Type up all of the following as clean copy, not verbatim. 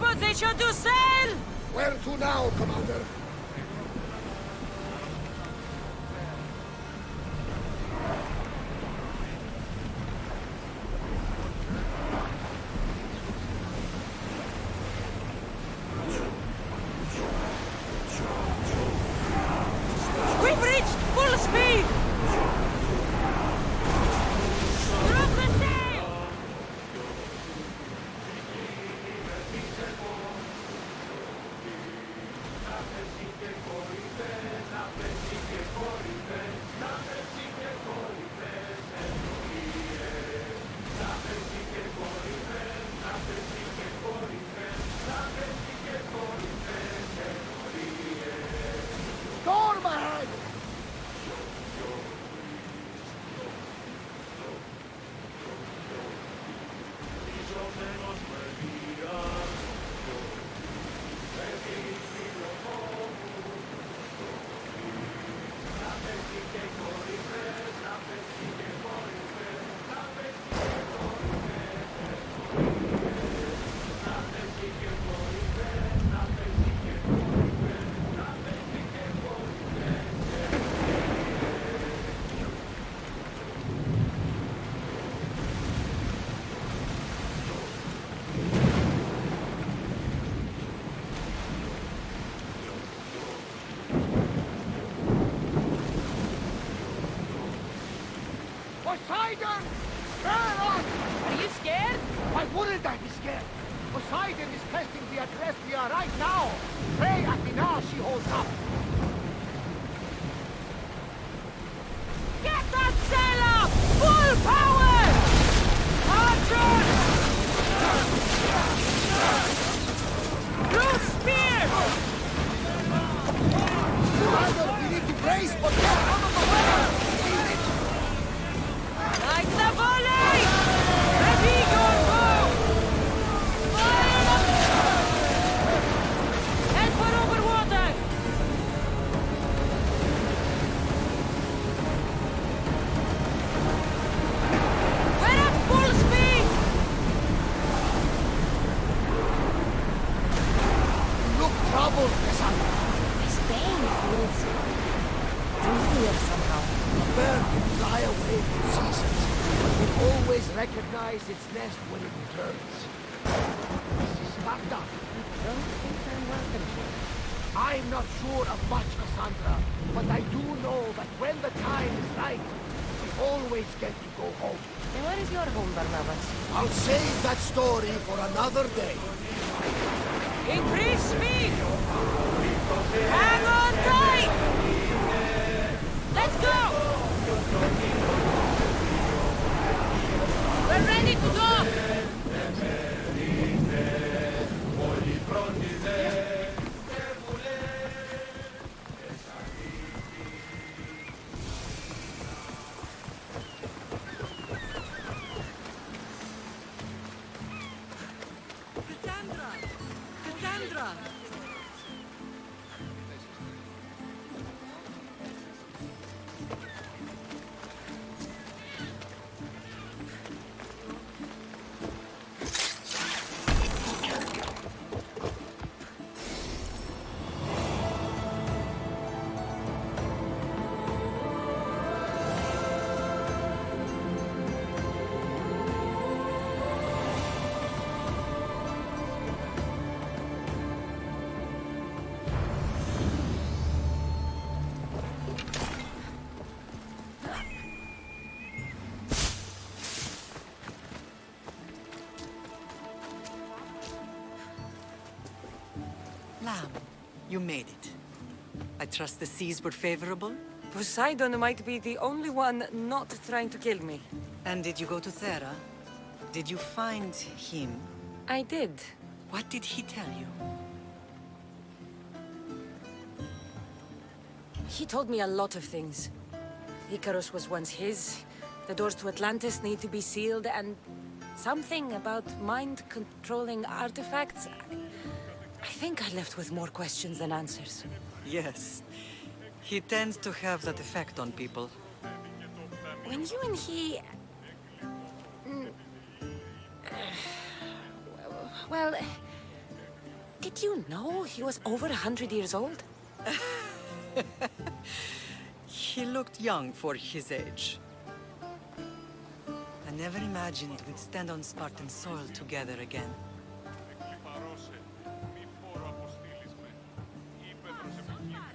position to sail! Where to now, Commander? We've reached full speed! Drop the sail! Storm ahead! Poseidon! Turn on! Are you scared? Why wouldn't I be scared? Poseidon is testing the address we are right now. Pray Athena she holds up. Get that sail up! Full power! Archer! Blue spear! Commander, we need to brace, but get out of the way! Like the volley! Ready, go, go! Fire! Head for over water! We're at full speed! You look troubled, Cassandra. This pain feels familiar somehow. A bird can fly away for seasons, but will always recognize its nest when it returns. This is Sparta. Don't think I'm welcome here. I'm not sure of much, Cassandra, but I do know that when the time is right, we always get to go home. And where is your home, Barnabas? I'll save that story for another day. Increase speed! Hang on tight! Let's go! We're ready to go! Cassandra! Cassandra! Lamb, you made it. I trust the seas were favorable? Poseidon might be the only one not trying to kill me. And did you go to Thera? Did you find him? I did. What did he tell you? He told me a lot of things. Icarus was once his, the doors to Atlantis need to be sealed, and something about mind-controlling artifacts. I think I left with more questions than answers. Yes. He tends to have that effect on people. When you and he... Well, Did you know he was over 100 years old? He looked young for his age. I never imagined we'd stand on Spartan soil together again.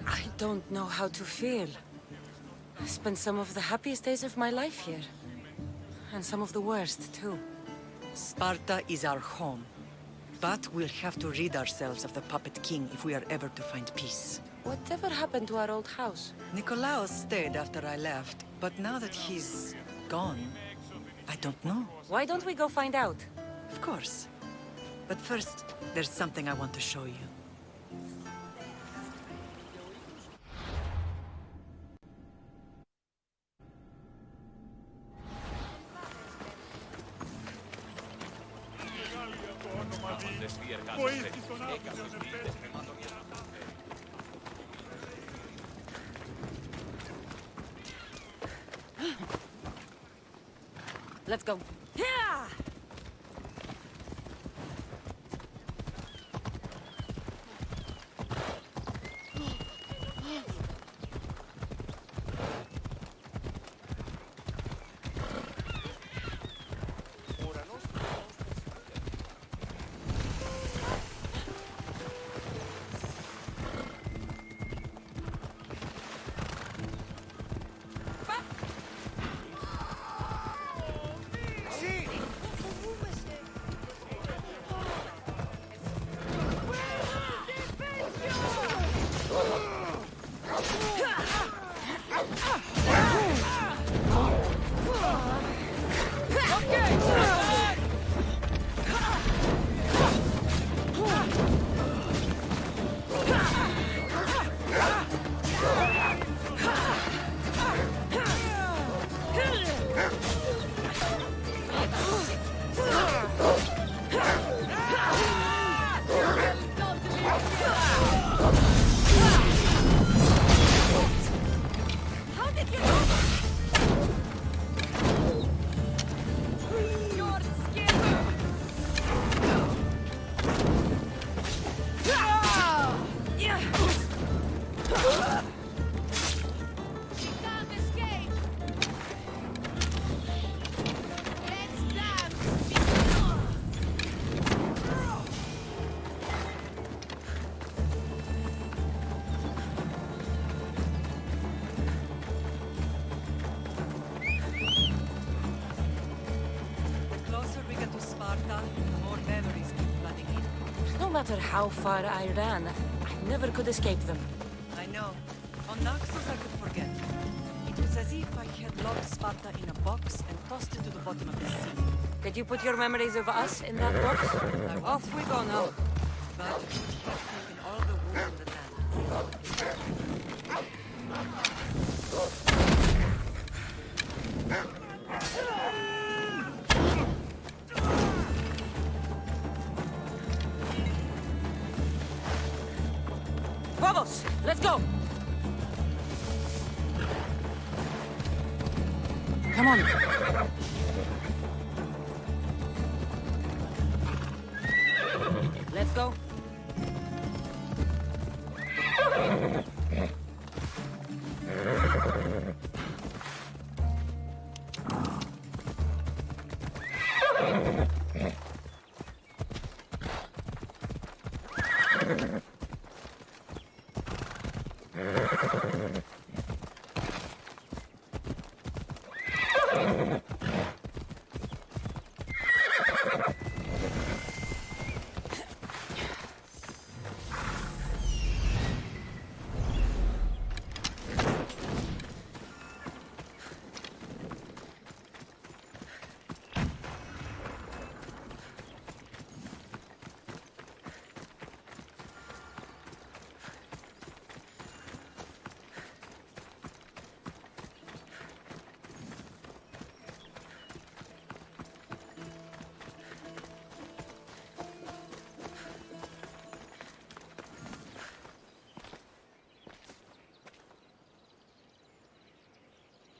I don't know how to feel. I spent some of the happiest days of my life here. And some of the worst, too. Sparta is our home. But we'll have to rid ourselves of the Puppet King if we are ever to find peace. Whatever happened to our old house? Nikolaos stayed after I left, but now that he's gone, I don't know. Why don't we go find out? Of course. But first, there's something I want to show you. Let's go. Yeah! No matter how far I ran, I never could escape them. I know. On Naxos I could forget. It was as if I had locked Sparta in a box and tossed it to the bottom of the sea. Did you put your memories of us in that box? Off we go now. But it would have taken all the wool in the land. Vamos! Let's go! Come on. Let's go.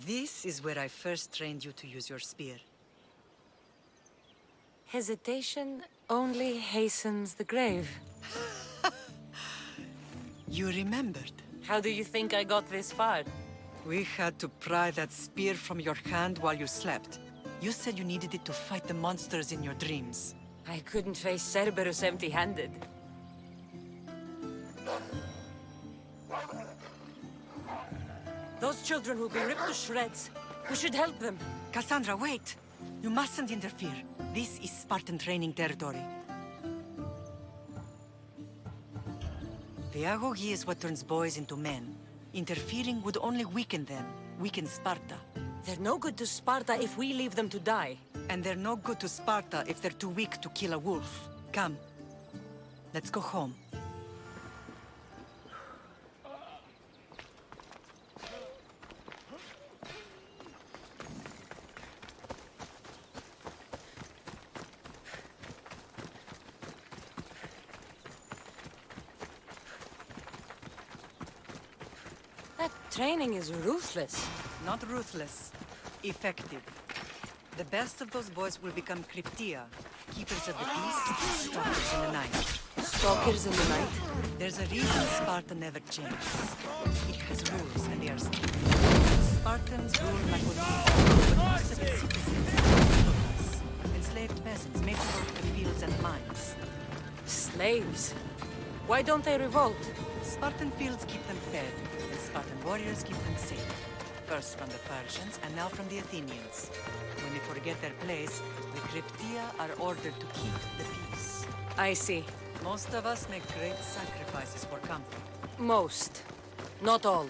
This is where I first trained you to use your spear. Hesitation only hastens the grave. You remembered. How do you think I got this far? We had to pry that spear from your hand while you slept. You said you needed it to fight the monsters in your dreams. I couldn't face Cerberus empty-handed. Those children will be ripped to shreds. We should help them. Cassandra, wait! You mustn't interfere. This is Spartan training territory. The agoge is what turns boys into men. Interfering would only weaken them, weaken Sparta. They're no good to Sparta if we leave them to die. And they're no good to Sparta if they're too weak to kill a wolf. Come. Let's go home. That training is ruthless. Not ruthless. Effective. The best of those boys will become Cryptia, keepers of the peace, stalkers in the night. Stalkers in the night? There's a reason Sparta never changes. It has rules, and they are strict. Spartans rule like Odyssey, but most of the citizens are followers. Enslaved peasants made to work the fields and mines. Slaves? Why don't they revolt? Spartan fields keep them fed, and Spartan warriors keep them safe. First from the Persians, and now from the Athenians. When they forget their place, the Cryptia are ordered to keep the peace. I see. Most of us make great sacrifices for comfort. Most. Not all.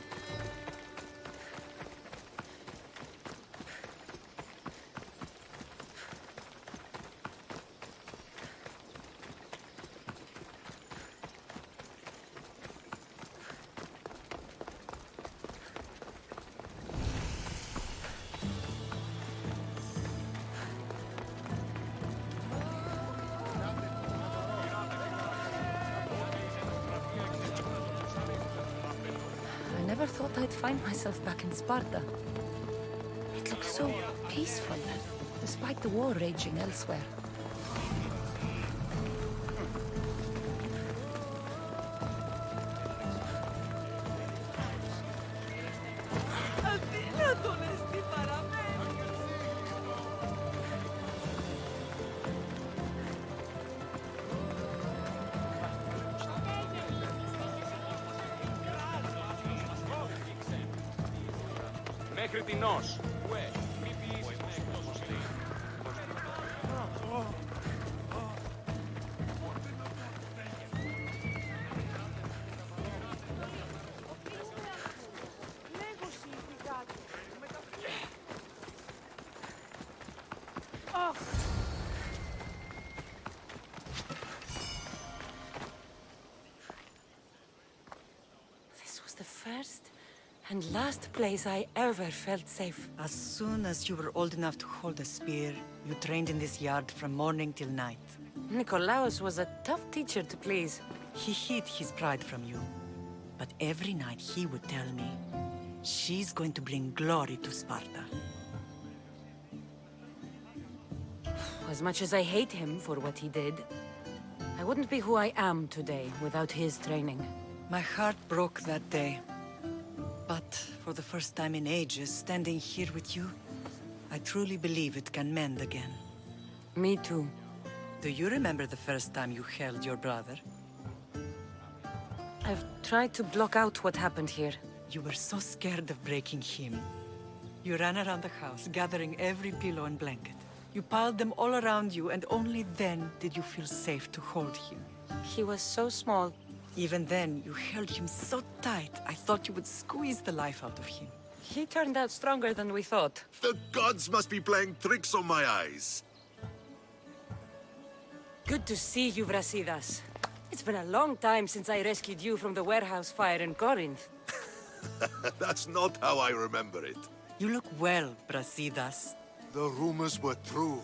I never thought I'd find myself back in Sparta. It looks so peaceful, despite the war raging elsewhere. Μέχρι την νος. This was the first and last place I ever felt safe. As soon as you were old enough to hold a spear, you trained in this yard from morning till night. Nikolaos was a tough teacher to please. He hid his pride from you. But every night he would tell me, she's going to bring glory to Sparta. As much as I hate him for what he did, I wouldn't be who I am today without his training. My heart broke that day. But for the first time in ages, standing here with you, I truly believe it can mend again. Me too. Do you remember the first time you held your brother? I've tried to block out what happened here. You were so scared of breaking him. You ran around the house, gathering every pillow and blanket. You piled them all around you, and only then did you feel safe to hold him. He was so small. Even then, you held him so tight, I thought you would squeeze the life out of him. He turned out stronger than we thought. The gods must be playing tricks on my eyes. Good to see you, Brasidas. It's been a long time since I rescued you from the warehouse fire in Corinth. That's not how I remember it. You look well, Brasidas. The rumors were true.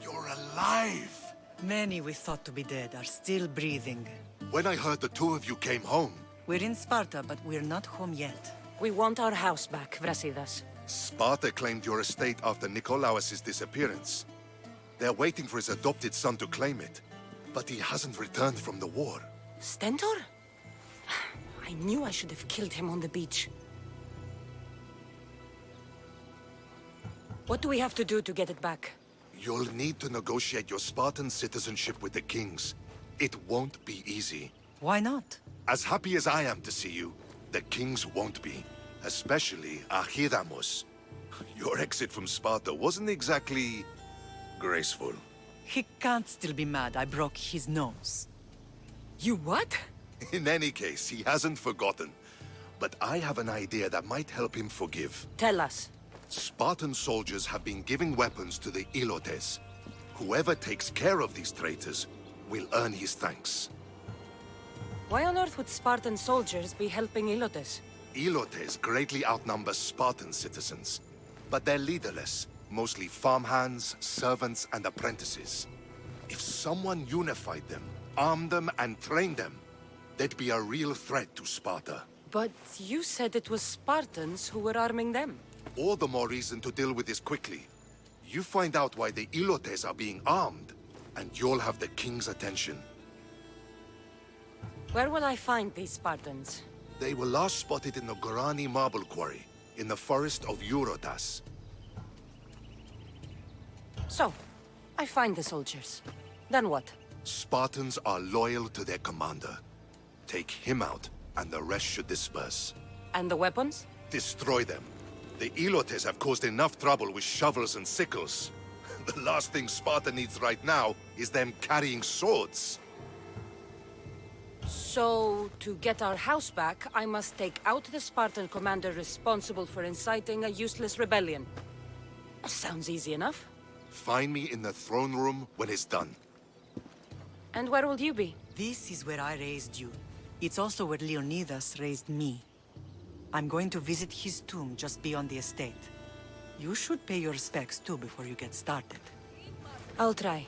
You're alive! Many we thought to be dead are still breathing. When I heard the two of you came home, We're in Sparta, but we're not home yet. We want our house back, Brasidas. Sparta claimed your estate after Nikolaos' disappearance. They're waiting for his adopted son to claim it, but he hasn't returned from the war. Stentor? I knew I should have killed him on the beach. What do we have to do to get it back? You'll need to negotiate your Spartan citizenship with the kings. It won't be easy. Why not? As happy as I am to see you, the kings won't be. Especially Archidamos. Your exit from Sparta wasn't exactly graceful. He can't still be mad I broke his nose. You what? In any case, he hasn't forgotten. But I have an idea that might help him forgive. Tell us. Spartan soldiers have been giving weapons to the Ilotes. Whoever takes care of these traitors will earn his thanks. Why on earth would Spartan soldiers be helping Ilotes? Ilotes greatly outnumber Spartan citizens, but they're leaderless, mostly farmhands, servants, and apprentices. If someone unified them, armed them, and trained them, they'd be a real threat to Sparta. But you said it was Spartans who were arming them. All the more reason to deal with this quickly. You find out why the Ilotes are being armed, and you'll have the king's attention. Where will I find these Spartans? They were last spotted in the Gorani marble quarry, in the forest of Eurotas. So, I find the soldiers. Then what? Spartans are loyal to their commander. Take him out, and the rest should disperse. And the weapons? Destroy them. The Ilotes have caused enough trouble with shovels and sickles. The last thing Sparta needs right now is them carrying swords. So, to get our house back, I must take out the Spartan commander responsible for inciting a useless rebellion. Sounds easy enough. Find me in the throne room when it's done. And where will you be? This is where I raised you. It's also where Leonidas raised me. I'm going to visit his tomb just beyond the estate. You should pay your respects too before you get started. I'll try.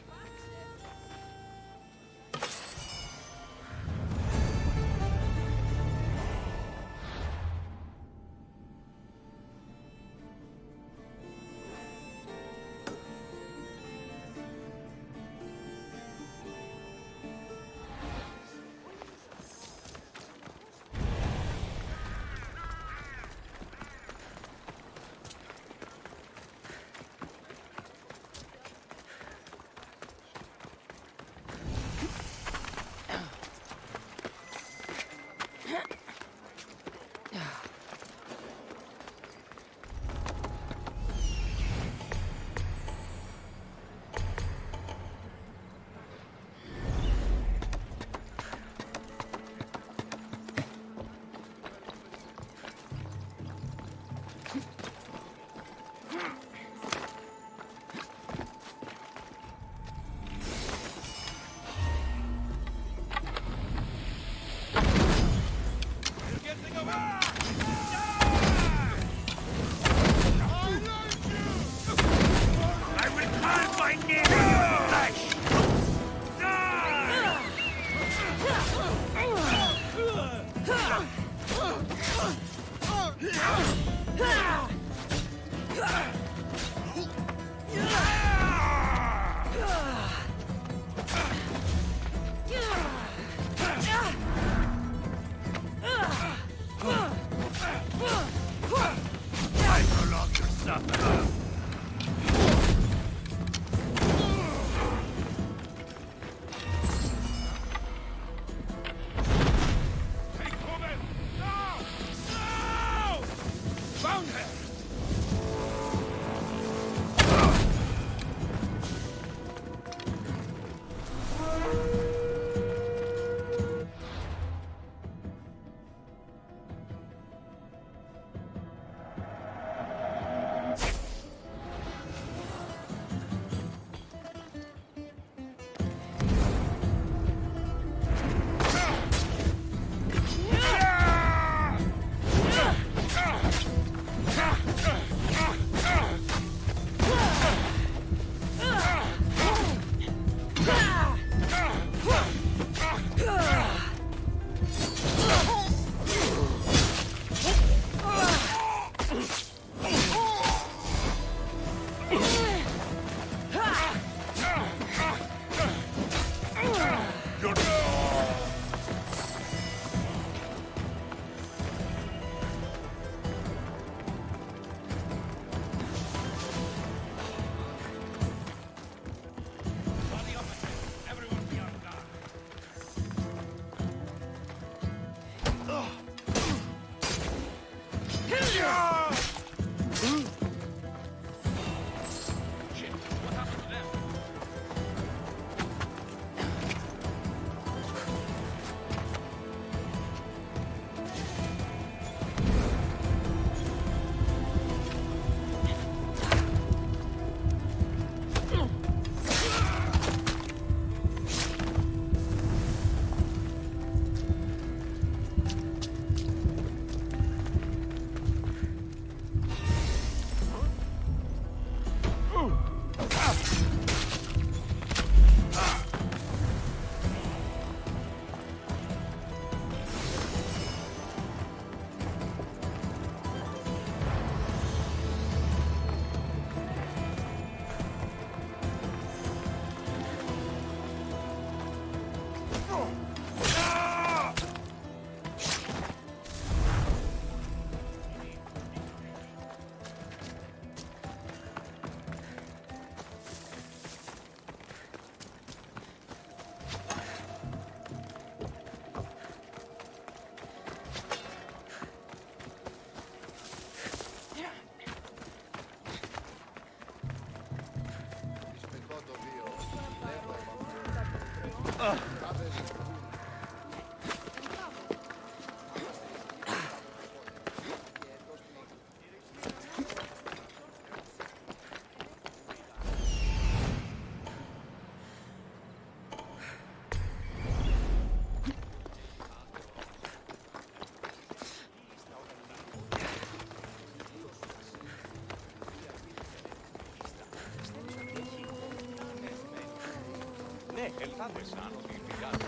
Ναι, ελθάτε σαν ότι φυγάτε.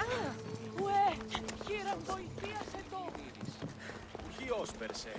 Ουε, χείρα βοηθείας εδώ. Ποιος περσέ.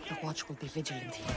The watch will be vigilant here.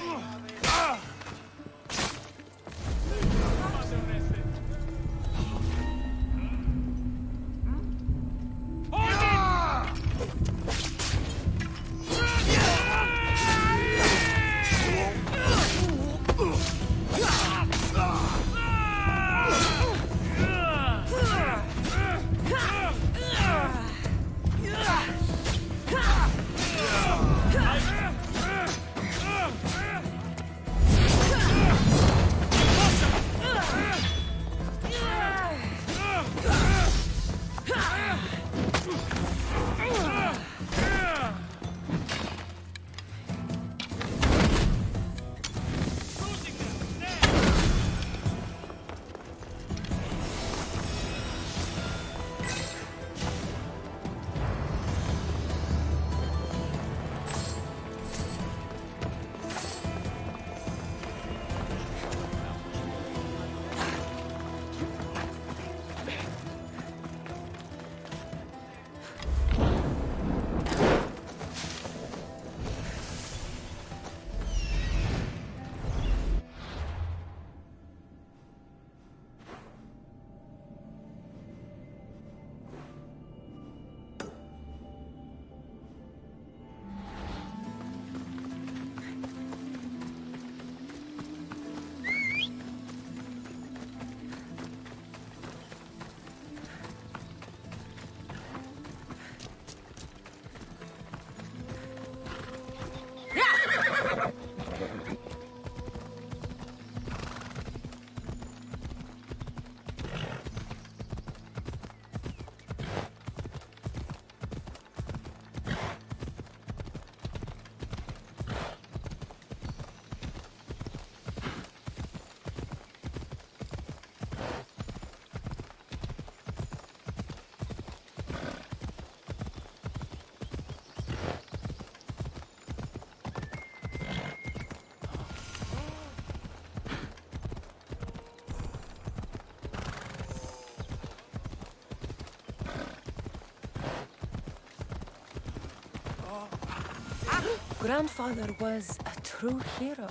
Grandfather was a true hero.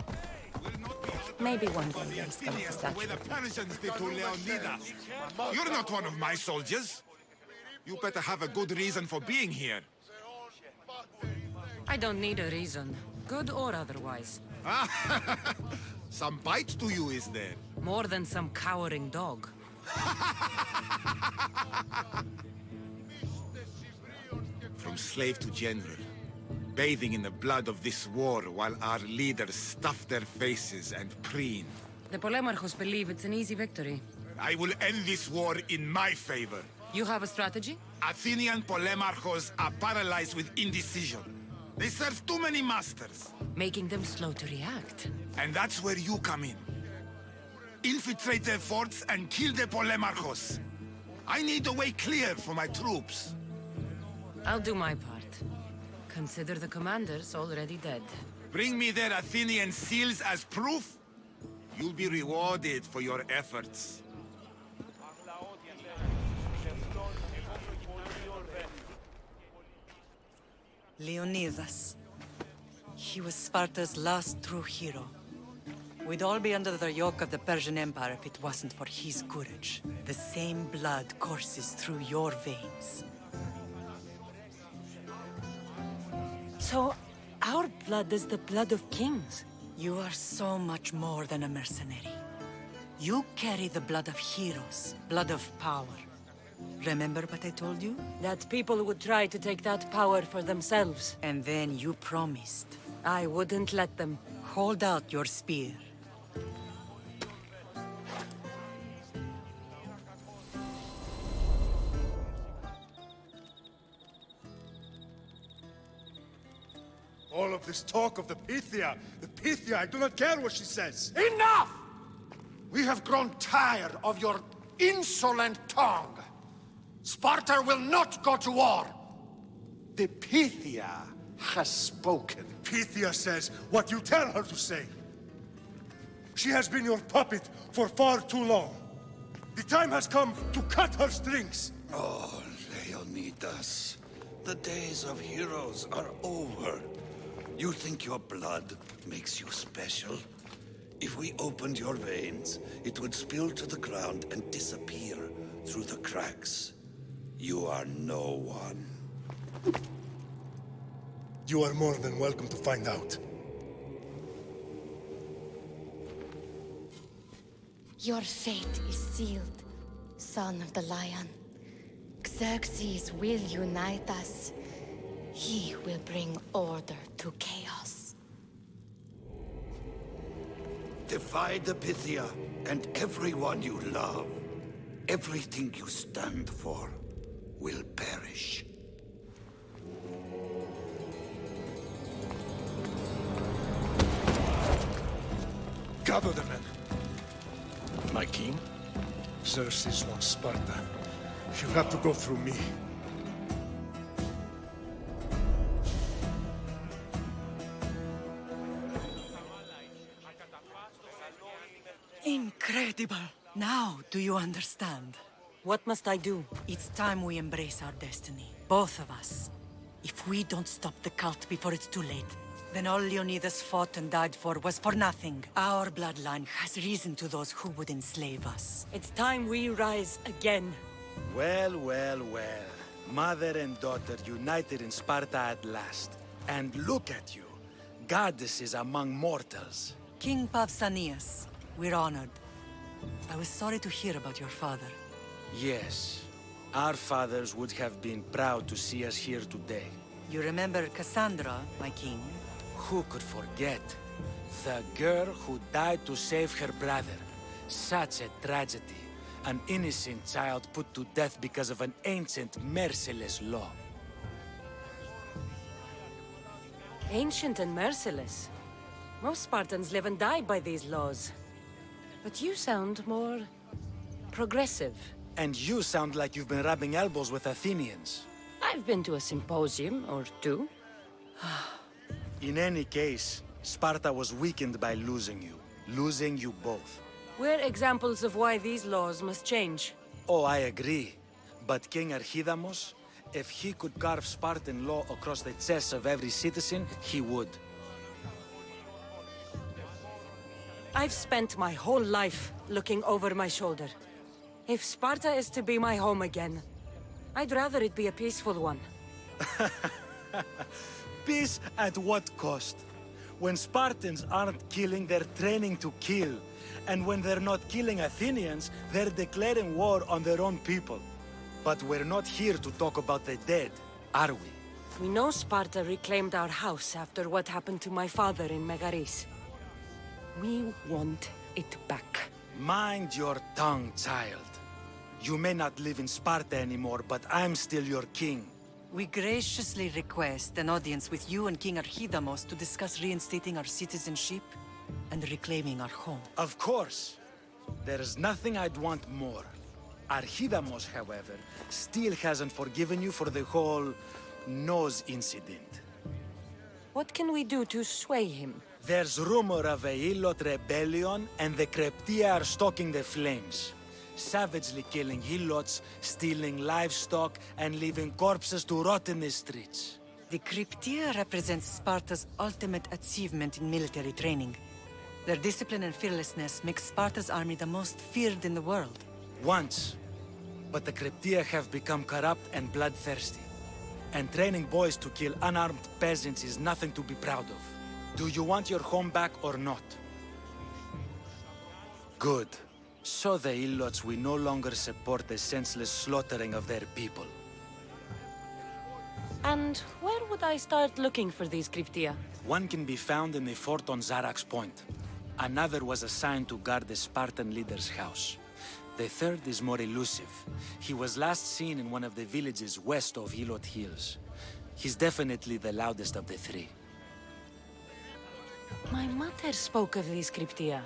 Maybe one day they'll sculpt a statue. The Persians did to Leonidas. You're not one of my soldiers. You better have a good reason for being here. I don't need a reason, good or otherwise. Some bite to you, is there? More than some cowering dog. From slave to general, bathing in the blood of this war while our leaders stuff their faces and preen. The Polemarchos believe it's an easy victory. I will end this war in my favor. You have a strategy? Athenian polemarchos are paralyzed with indecision. They serve too many masters. Making them slow to react. And that's where you come in. Infiltrate their forts and kill the polemarchos. I need a way clear for my troops. I'll do my part. Consider the commanders already dead. Bring me their Athenian seals as proof. You'll be rewarded for your efforts. Leonidas. He was Sparta's last true hero. We'd all be under the yoke of the Persian Empire if it wasn't for his courage. The same blood courses through your veins. So, our blood is the blood of kings. You are so much more than a mercenary. You carry the blood of heroes, blood of power. Remember what I told you? That people would try to take that power for themselves. And then you promised. I wouldn't let them. Hold out your spear. All of this talk of the Pythia, I do not care what she says. Enough! We have grown tired of your insolent tongue. Sparta will not go to war. The Pythia has spoken. Pythia says what you tell her to say. She has been your puppet for far too long. The time has come to cut her strings. Oh, Leonidas, the days of heroes are over. You think your blood makes you special? If we opened your veins, it would spill to the ground and disappear through the cracks. You are no one. You are more than welcome to find out. Your fate is sealed, son of the lion. Xerxes will unite us. He will bring order to chaos. Divide the Pythia and everyone you love. Everything you stand for will perish. Gather the men. My king? Xerxes wants Sparta. You have to go through me. Incredible! Now, do you understand? What must I do? It's time we embrace our destiny. Both of us. If we don't stop the cult before it's too late, then all Leonidas fought and died for was for nothing. Our bloodline has risen to those who would enslave us. It's time we rise again. Well, well, well. Mother and daughter united in Sparta at last. And look at you. Goddesses among mortals. King Pausanias, we're honored. I was sorry to hear about your father. Yes. Our fathers would have been proud to see us here today. You remember Cassandra, my king? Who could forget? The girl who died to save her brother. Such a tragedy. An innocent child put to death because of an ancient, merciless law. Ancient and merciless. Most Spartans live and die by these laws. But you sound more progressive. And you sound like you've been rubbing elbows with Athenians. I've been to a symposium or two. In any case, Sparta was weakened by losing you. Losing you both. We're examples of why these laws must change. Oh, I agree. But King Archidamos, if he could carve Spartan law across the chests of every citizen, he would. I've spent my whole life looking over my shoulder. If Sparta is to be my home again, I'd rather it be a peaceful one. Peace at what cost? When Spartans aren't killing, they're training to kill. And when they're not killing Athenians, they're declaring war on their own people. But we're not here to talk about the dead, are we? We know Sparta reclaimed our house after what happened to my father in Megaris. We want it back. Mind your tongue, child. You may not live in Sparta anymore, but I'm still your king. We graciously request an audience with you and King Archidamos to discuss reinstating our citizenship and reclaiming our home. Of course. There is nothing I'd want more. Archidamos, however, still hasn't forgiven you for the whole nose incident. What can we do to sway him? There's rumor of a Hilot rebellion, and the Kreptia are stoking the flames. Savagely killing Hilots, stealing livestock, and leaving corpses to rot in the streets. The Cryptia represents Sparta's ultimate achievement in military training. Their discipline and fearlessness makes Sparta's army the most feared in the world. Once. But the Cryptia have become corrupt and bloodthirsty. And training boys to kill unarmed peasants is nothing to be proud of. Do you want your home back or not? Good. So the Ilots will no longer support the senseless slaughtering of their people. And where would I start looking for these cryptia? One can be found in the fort on Zarak's Point. Another was assigned to guard the Spartan leader's house. The third is more elusive. He was last seen in one of the villages west of Hilot Hills. He's definitely the loudest of the three. My mother spoke of these cryptia.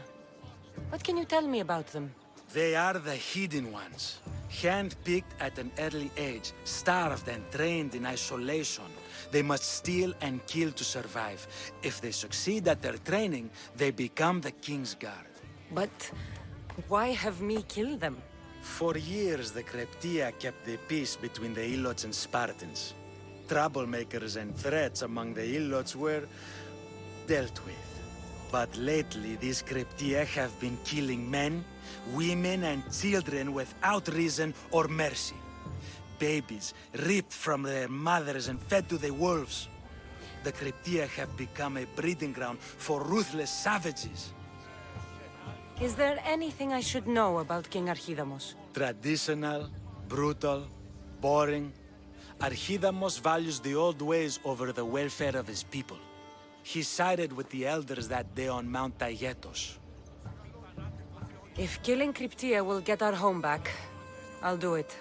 What can you tell me about them? They are the hidden ones. Hand-picked at an early age, starved and trained in isolation. They must steal and kill to survive. If they succeed at their training, they become the King's Guard. But why have me kill them? For years, the Cryptia kept the peace between the Ilots and Spartans. Troublemakers and threats among the Ilots were dealt with. But lately, these Cryptia have been killing men, women, and children without reason or mercy. Babies ripped from their mothers and fed to the wolves. The Cryptia have become a breeding ground for ruthless savages. Is there anything I should know about King Archidamos? Traditional, brutal, boring. Archidamos values the old ways over the welfare of his people. He sided with the elders that day on Mount Taygetos. If killing Cryptia will get our home back, I'll do it.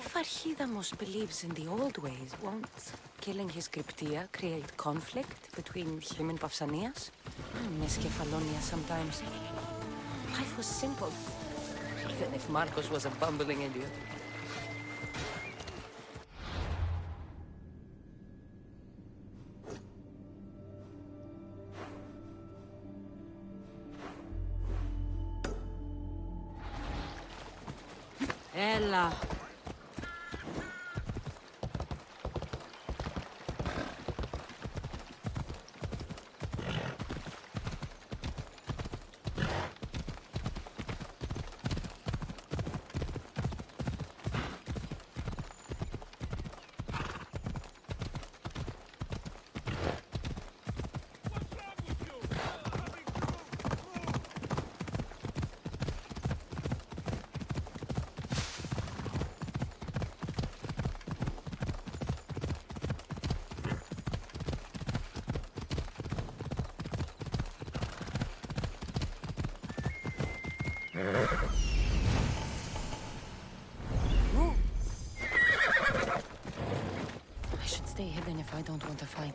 If Archidamos believes in the old ways, won't killing his Cryptia create conflict between him and Pausanias? I miss Kefalonia sometimes. Life was simple, even if Marcos was a bumbling idiot. Ella. I should stay hidden if I don't want to fight.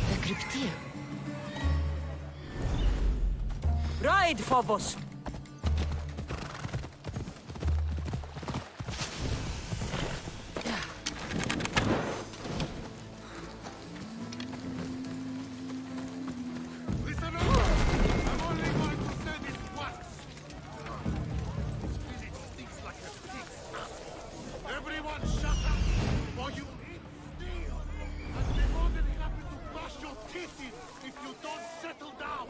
The crypteer. Ride, Phobos! Listen up! I'm only going to say this once. This village stinks like a pig's ass. Everyone shut up, or you eat steel. I'd be more than happy to bash your teeth in if you don't settle down.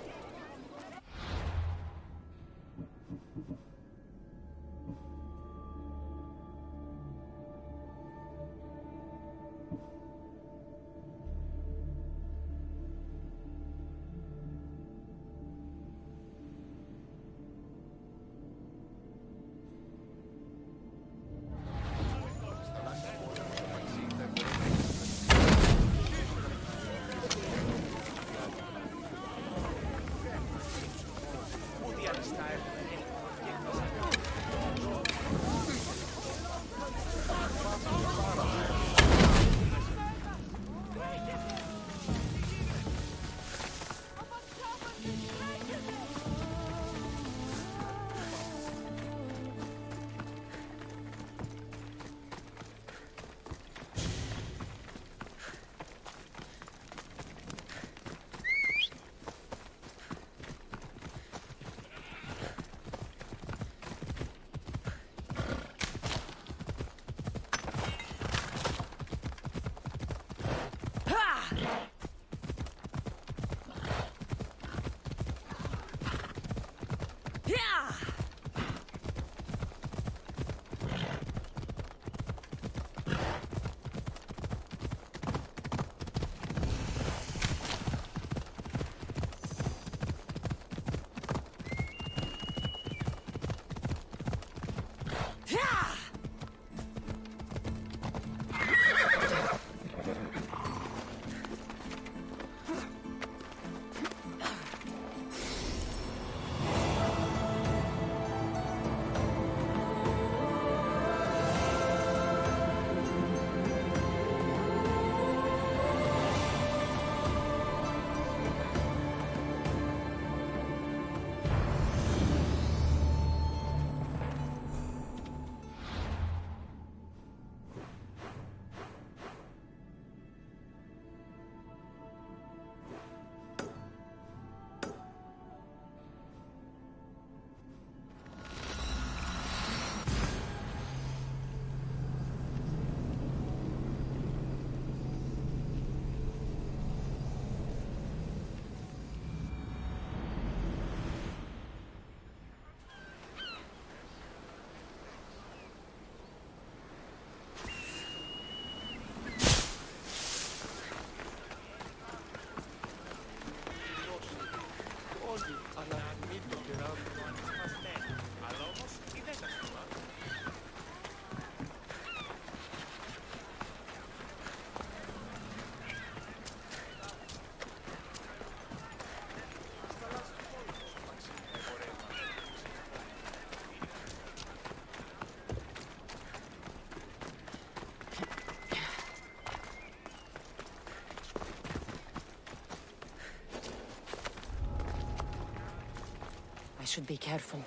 I should be careful.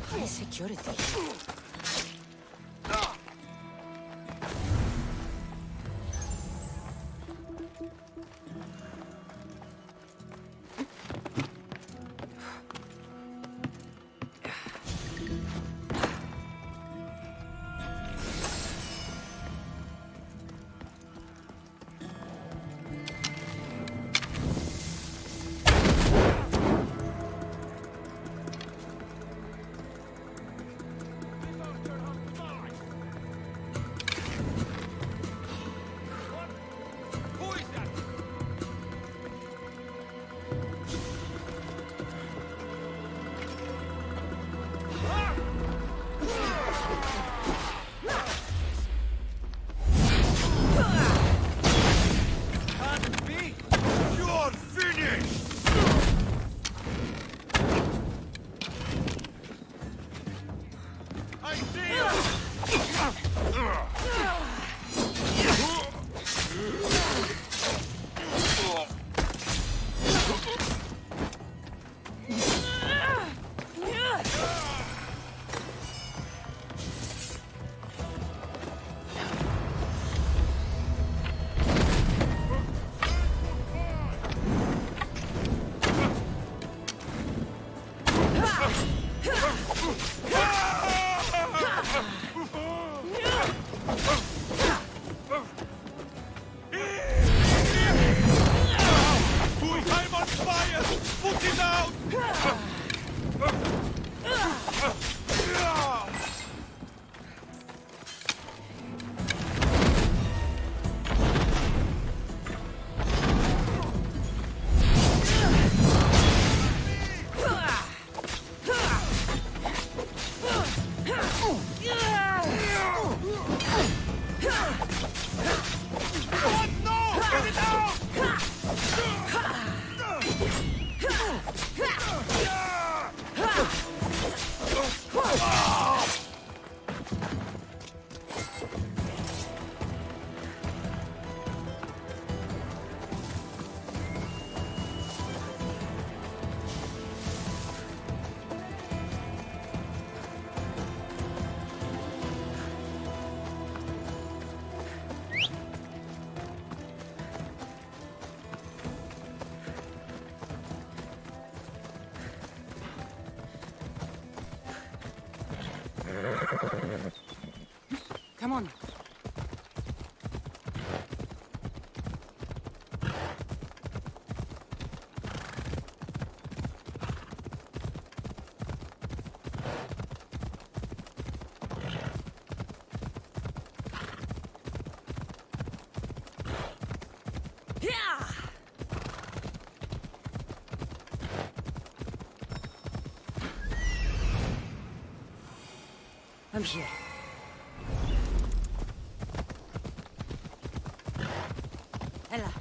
High security. I'm on fire! Put it out! Come on. I'm here. Ella.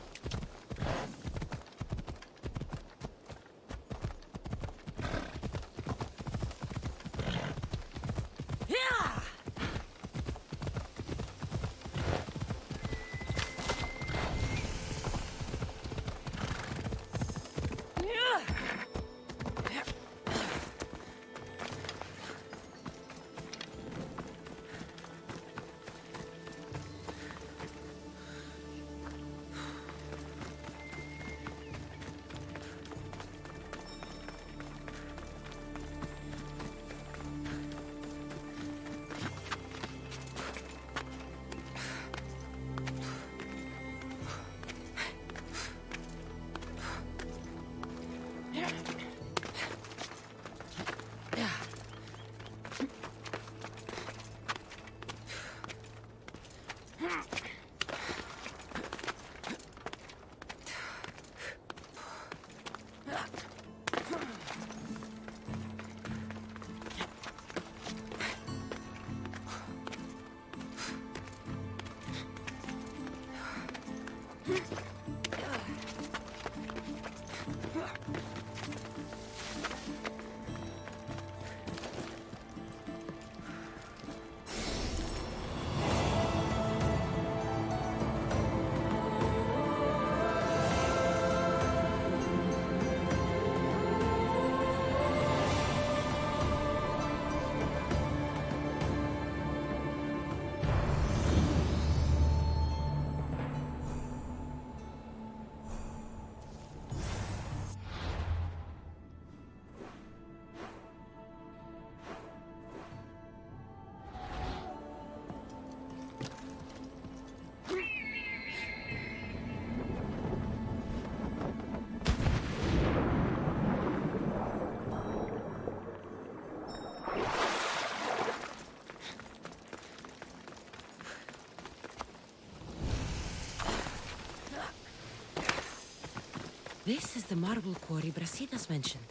This is the marble quarry Brasidas mentioned.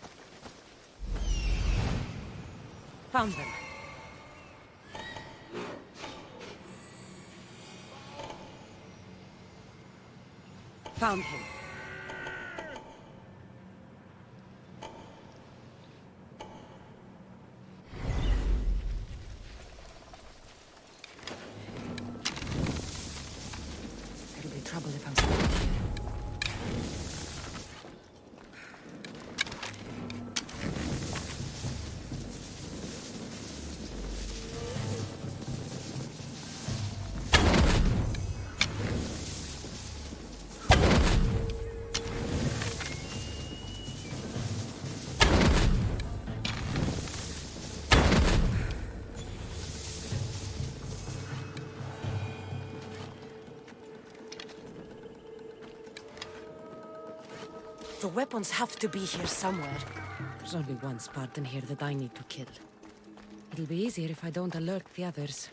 Found them. Found him. It'll be trouble if I'm stuck here. The weapons have to be here somewhere. There's only one Spartan here that I need to kill. It'll be easier if I don't alert the others.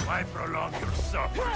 Why prolong your suffering?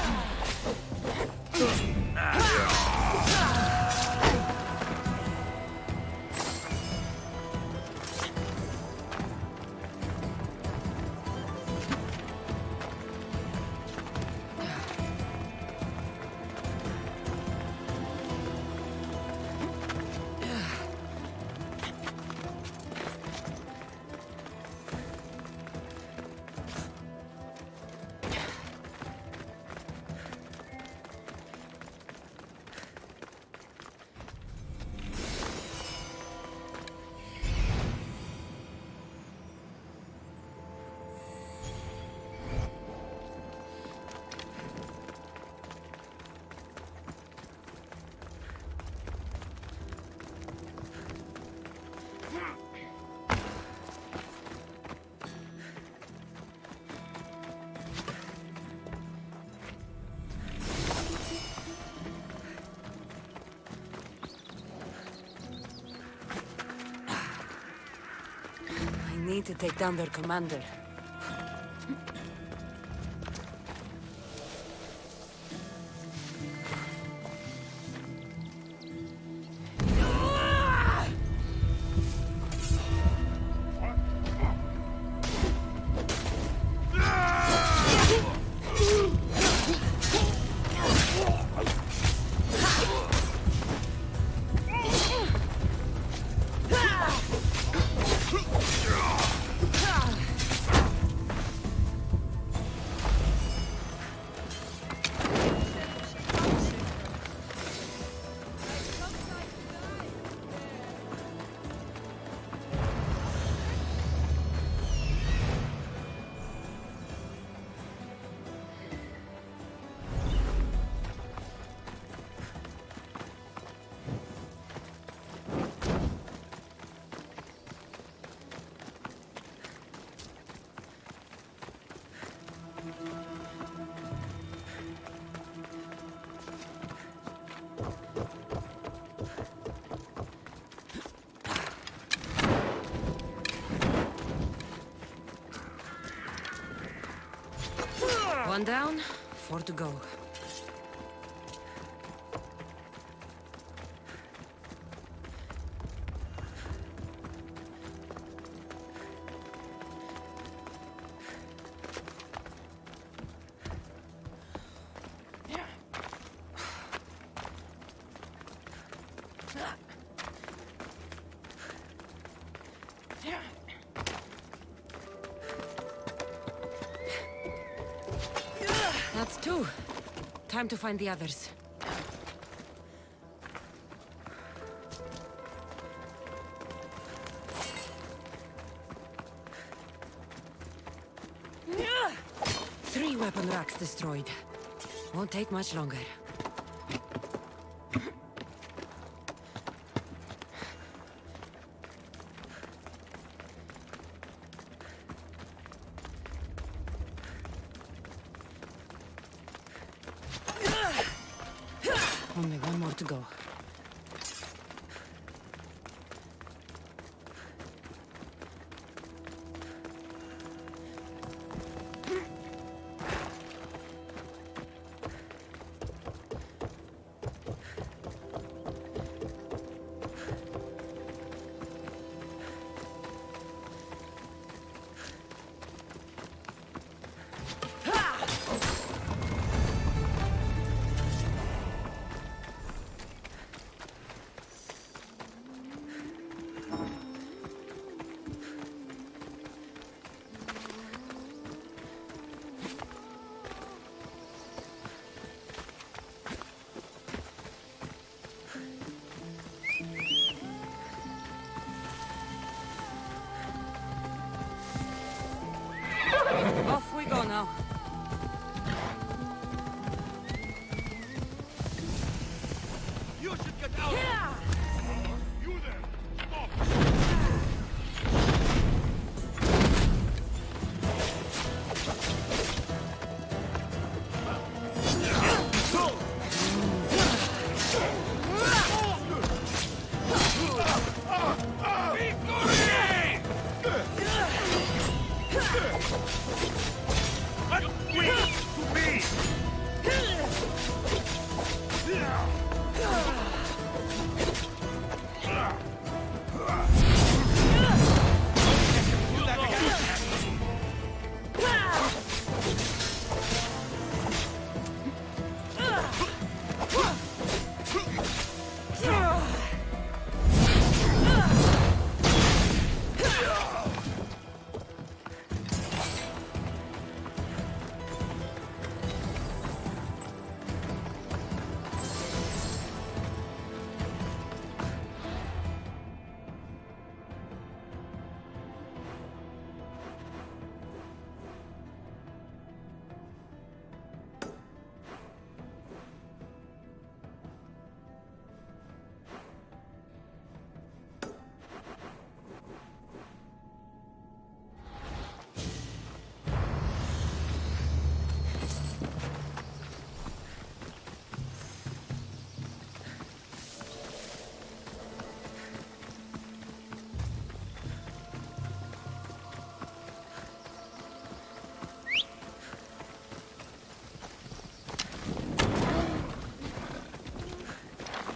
I need to take down their commander. One down, 4 to go. That's 2. Time to find the others. Three weapon racks destroyed. Won't take much longer. Only one more to go. Off we go now. You should get out! You there! Stop!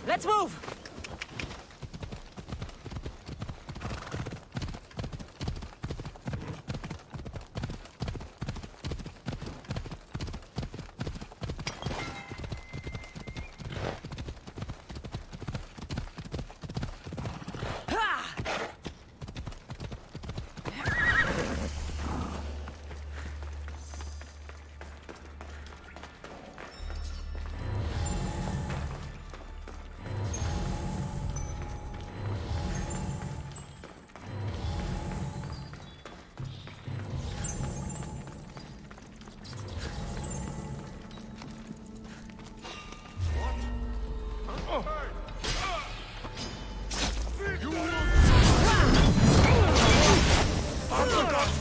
Let's move!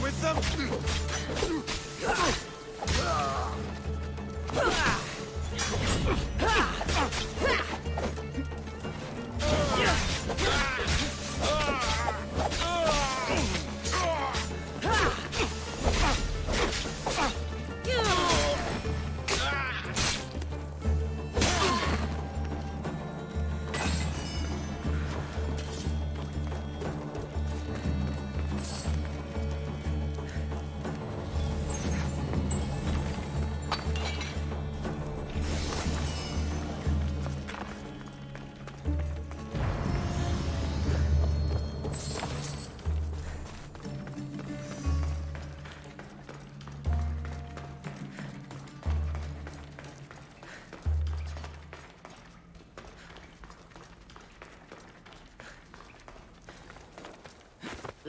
With them?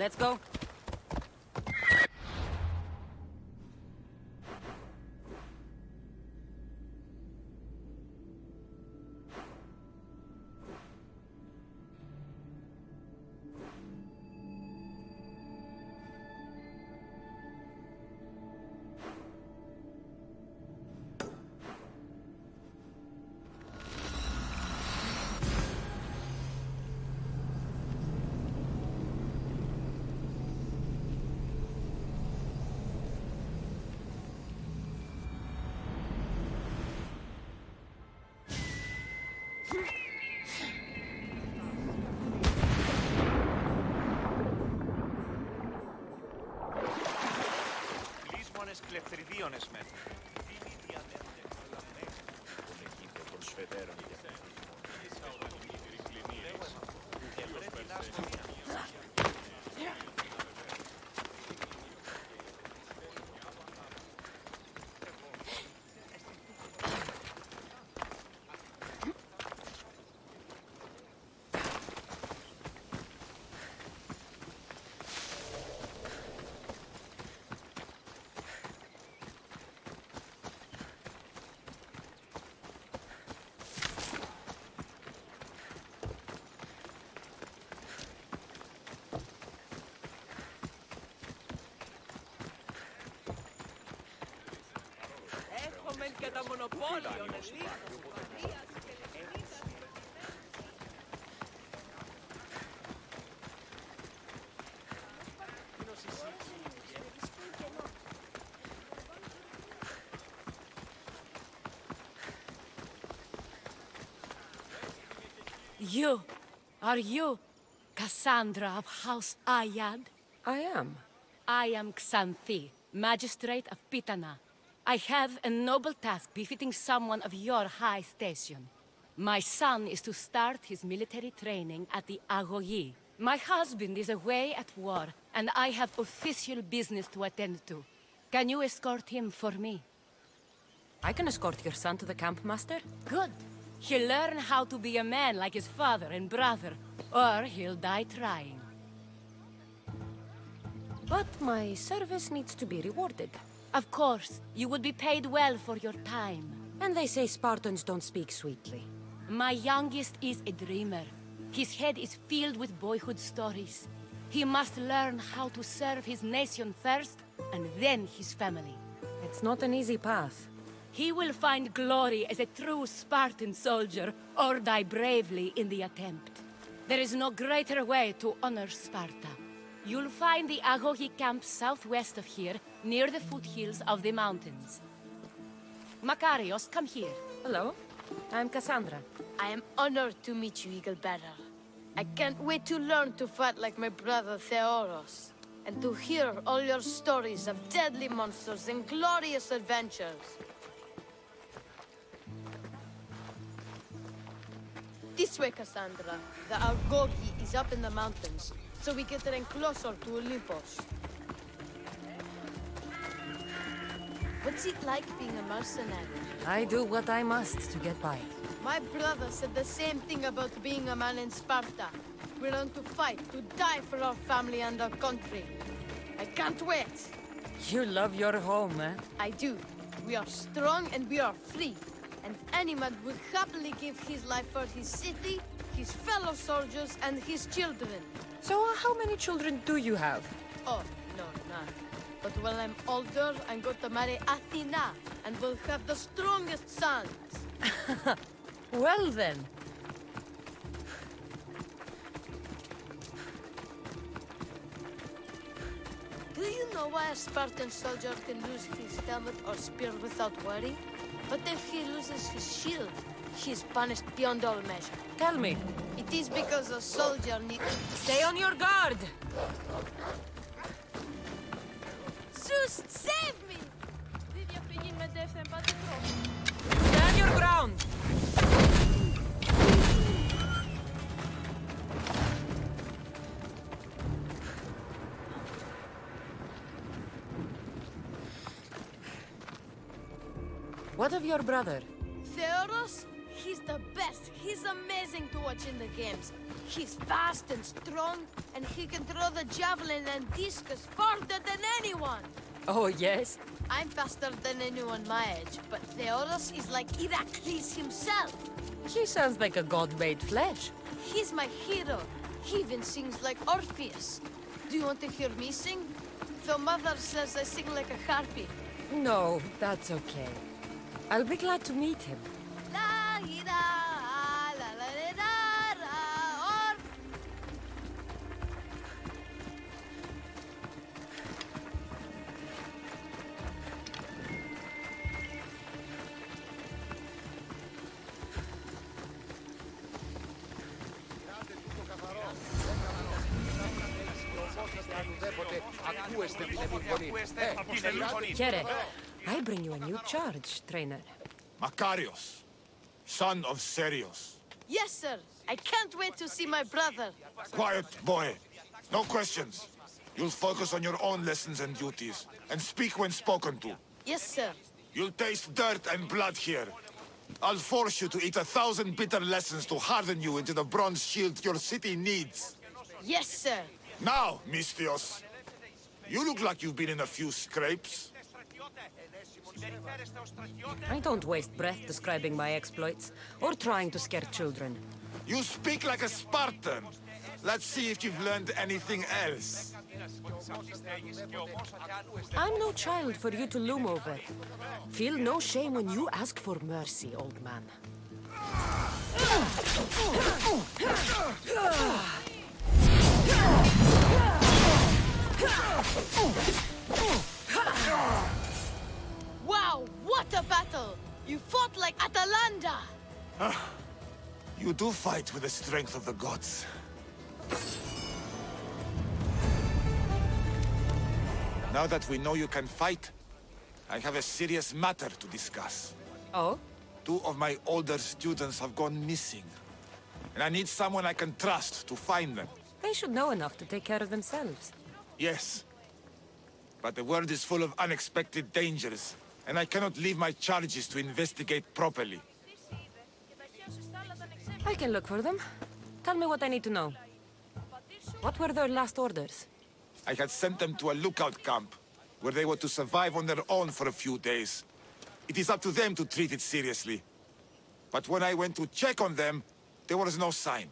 Let's go. Κλείσμονες κλεφτριδίονες μεν. Δίνει διαδέχονται προλαμμένες τον Αιγύπτο προσφεδέρων για Έχουμε και τα μονοπόλια, λίγο. You. Are you Cassandra of House Ayad? I am. I am Xanthi, Magistrate of Pitana. I have a noble task befitting someone of your high station. My son is to start his military training at the Agogi. My husband is away at war, and I have official business to attend to. Can you escort him for me? I can escort your son to the camp, Master. Good. He'll learn how to be a man like his father and brother, or he'll die trying. But my service needs to be rewarded. Of course. You would be paid well for your time. And they say Spartans don't speak sweetly. My youngest is a dreamer. His head is filled with boyhood stories. He must learn how to serve his nation first, and then his family. It's not an easy path. He will find glory as a true Spartan soldier, or die bravely in the attempt. There is no greater way to honor Sparta. You'll find the Agogi camp southwest of here, near the foothills of the mountains. Makarios, come here. Hello, I'm Cassandra. I am honored to meet you, Eagle Bearer. I can't wait to learn to fight like my brother Theoros, and to hear all your stories of deadly monsters and glorious adventures. This way, Cassandra. The Argogi is up in the mountains, so we get in closer to Olympus. What's it like being a mercenary? I do what I must to get by. My brother said the same thing about being a man in Sparta. We learn to fight, to die for our family and our country. I can't wait. You love your home, eh? I do. We are strong and we are free. And any man would happily give his life for his city, his fellow soldiers, and his children. So how many children do you have? Oh, no, none. But when I'm older, I'm going to marry Athena, and we'll have the strongest sons. Well then. Do you know why a Spartan soldier can lose his helmet or spear without worry? But if he loses his shield, he's punished beyond all measure. Tell me. It is because a soldier needs... Stay on your guard! Zeus, save me! Stand your ground! What of your brother? Theoros? He's the best. He's amazing to watch in the games. He's fast and strong, and he can throw the javelin and discus farther than anyone. Oh, yes? I'm faster than anyone my age, but Theodos is like Heracles himself. He sounds like a god made flesh. He's my hero. He even sings like Orpheus. Do you want to hear me sing? Though Mother says I sing like a harpy. No, that's okay. I'll be glad to meet him. La ira, la la la la, or Kere, I bring you a new charge, trainer. Makarios, son of Serios. yes, sir. I can't wait to see my brother. Quiet, boy. No questions. You'll focus on your own lessons and duties, and speak when spoken to. Yes, sir. You'll taste dirt and blood here. I'll force you to eat 1,000 bitter lessons to harden you into the bronze shield your city needs. Yes, sir. Now, Mistios, you look like you've been in a few scrapes. I don't waste breath describing my exploits, or trying to scare children. You speak like a Spartan. Let's see if you've learned anything else. I'm no child for you to loom over. Feel no shame when you ask for mercy, old man. Wow, what a battle! You fought like Atalanta! You do fight with the strength of the gods. Now that we know you can fight, I have a serious matter to discuss. Oh? 2 of my older students have gone missing. And I need someone I can trust to find them. They should know enough to take care of themselves. Yes. But the world is full of unexpected dangers, and I cannot leave my charges to investigate properly. I can look for them. Tell me what I need to know. What were their last orders? I had sent them to a lookout camp, where they were to survive on their own for a few days. It is up to them to treat it seriously. But when I went to check on them, there was no sign.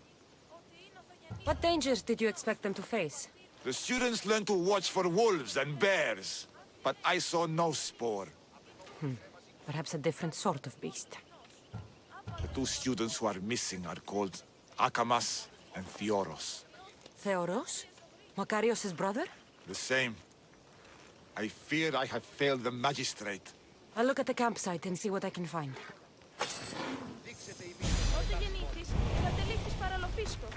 What dangers did you expect them to face? The students learned to watch for wolves and bears, but I saw no spoor. Perhaps a different sort of beast. The 2 students who are missing are called Akamas and Theoros. Theoros? Makarios' brother? The same. I fear I have failed the magistrate. I'll look at the campsite and see what I can find. Ότε γεννήθης, κατελήφθης παραλοφίσκο.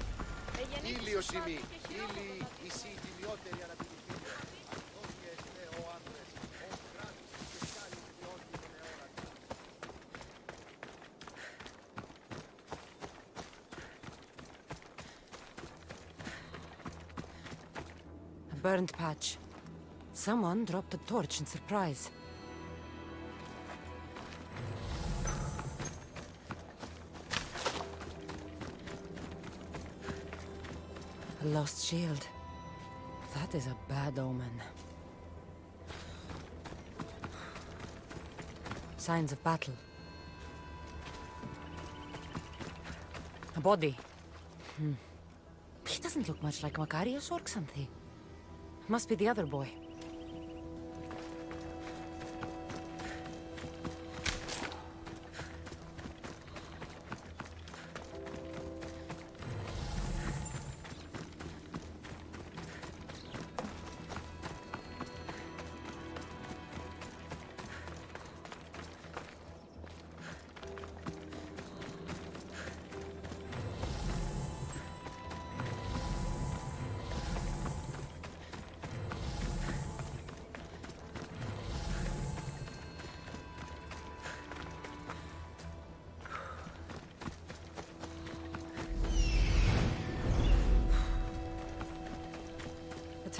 Ήλιος ημί, ήλιοι εσύ οι τιμιότεροι αναπηρηθείτε. Αντώνιες νέο άντρες, ως κράτης και σκάλι τιμιότητων αιώνας. A burned patch. Someone dropped a torch in surprise. A lost shield. That is a bad omen. Signs of battle. A body. He doesn't look much like Makarios or something. Must be the other boy.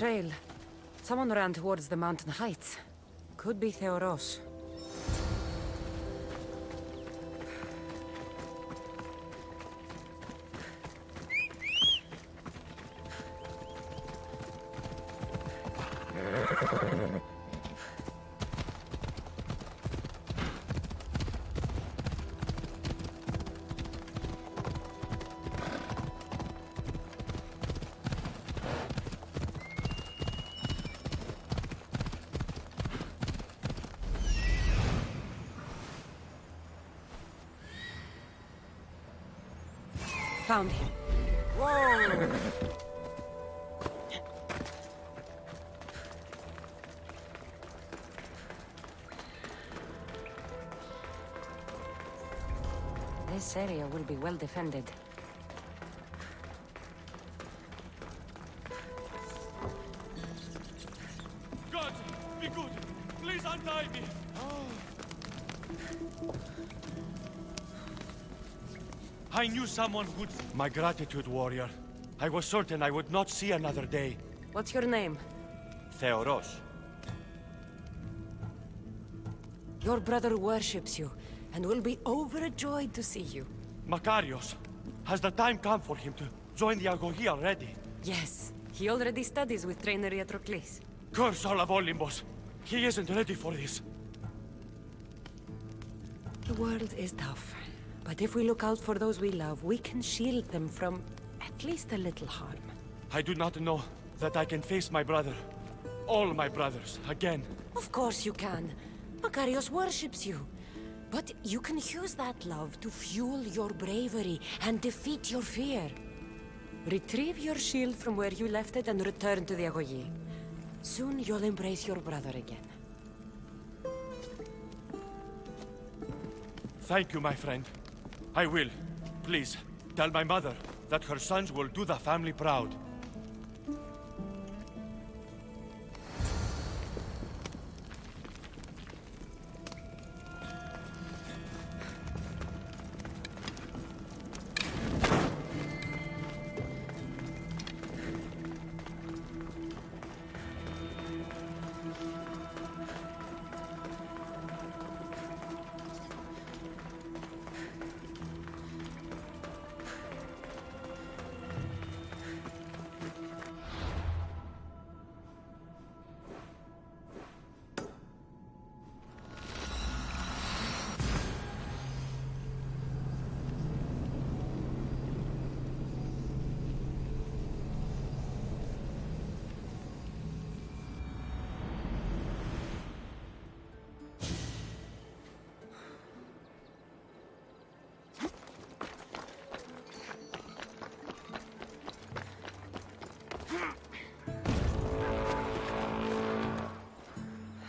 Trail. Someone ran towards the mountain heights. Could be Theoros. Found him. This area will be well defended. God, be good. Please untie me. I knew someone would... My gratitude, warrior. I was certain I would not see another day. What's your name? Theoros. Your brother worships you, and will be overjoyed to see you. Makarios. Has the time come for him to join the Agogi already? Yes, he already studies with trainer Iatrocles. Curse all of Olympus. He isn't ready for this. The world is tough, but if we look out for those we love, we can shield them from at least a little harm. I do not know that I can face my brother. All my brothers, again. Of course you can. Makarios worships you. But you can use that love to fuel your bravery and defeat your fear. Retrieve your shield from where you left it and return to the Agogi. Soon you'll embrace your brother again. Thank you, my friend. I will. Please, tell my mother that her sons will do the family proud.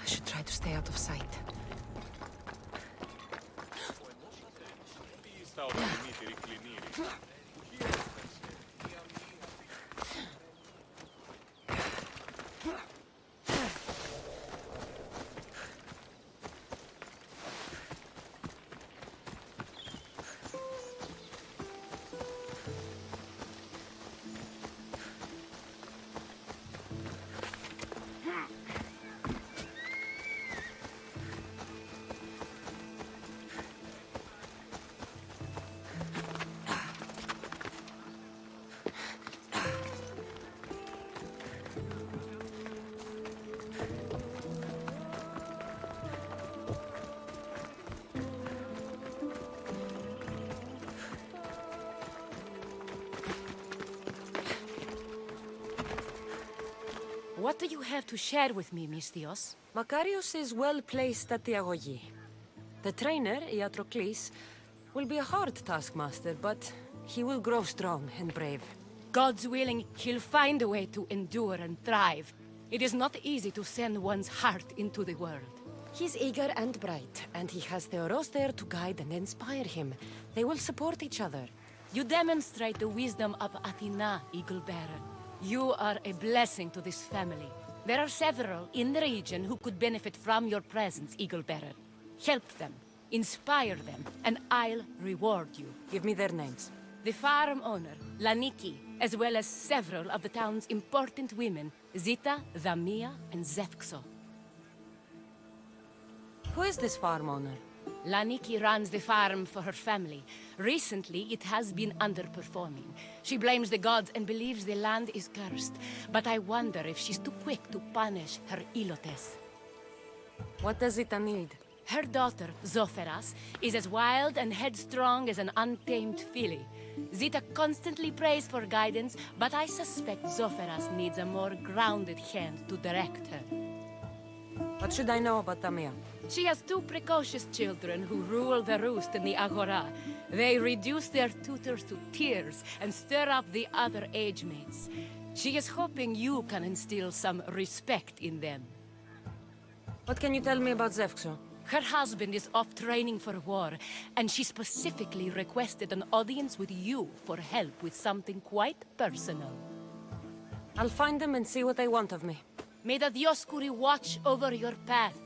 I should try to stay out of sight. What do you have to share with me, Misthios? Makarios is well placed at the Agogi. The trainer, Iatrocles, will be a hard taskmaster, but he will grow strong and brave. God's willing, he'll find a way to endure and thrive. It is not easy to send one's heart into the world. He's eager and bright, and he has Theoros there to guide and inspire him. They will support each other. You demonstrate the wisdom of Athena, Eagle Bearer. You are a blessing to this family. There are several in the region who could benefit from your presence, Eagle Bearer. Help them, inspire them, and I'll reward you. Give me their names. The farm owner, Laniki, as well as several of the town's important women, Zita, Zamia, and Zefxo. Who is this farm owner? Laniki runs the farm for her family. Recently, it has been underperforming. She blames the gods and believes the land is cursed. But I wonder if she's too quick to punish her Ilotes. What does Zita need? Her daughter, Zoferas, is as wild and headstrong as an untamed filly. Zita constantly prays for guidance, but I suspect Zoferas needs a more grounded hand to direct her. What should I know about Tamia? She has two precocious children who rule the roost in the Agora. They reduce their tutors to tears and stir up the other age mates. She is hoping you can instill some respect in them. What can you tell me about Zevkso? Her husband is off training for war, and she specifically requested an audience with you for help with something quite personal. I'll find them and see what they want of me. May the Dioscuri watch over your path.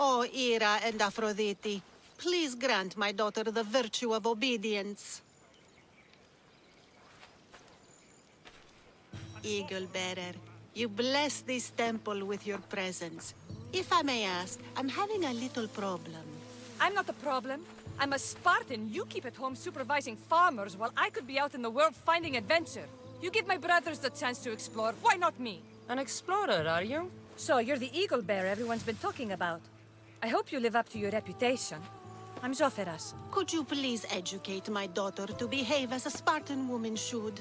Oh, Ira and Aphrodite, please grant my daughter the virtue of obedience. Eagle-bearer, you bless this temple with your presence. If I may ask, I'm having a little problem. I'm not the problem. I'm a Spartan. You keep at home supervising farmers while I could be out in the world finding adventure. You give my brothers the chance to explore. Why not me? An explorer, are you? So you're the eagle bearer everyone's been talking about. I hope you live up to your reputation. I'm Zoferas. Could you please educate my daughter to behave as a Spartan woman should?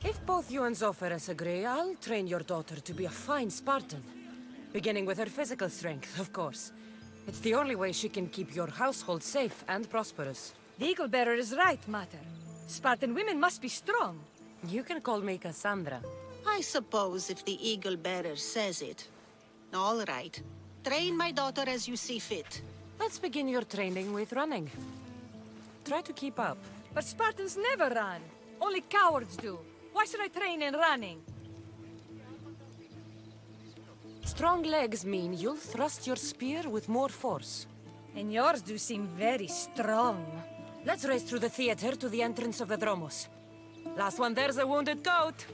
If both you and Zoferas agree, I'll train your daughter to be a fine Spartan. Beginning with her physical strength, of course. It's the only way she can keep your household safe and prosperous. The eagle bearer is right, Mater. Spartan women must be strong. You can call me Cassandra. I suppose if the eagle-bearer says it. All right. Train my daughter as you see fit. Let's begin your training with running. Try to keep up. But Spartans never run. Only cowards do. Why should I train in running? Strong legs mean you'll thrust your spear with more force. And yours do seem very strong. Let's race through the theater to the entrance of the Dromos. Last one there's a wounded goat.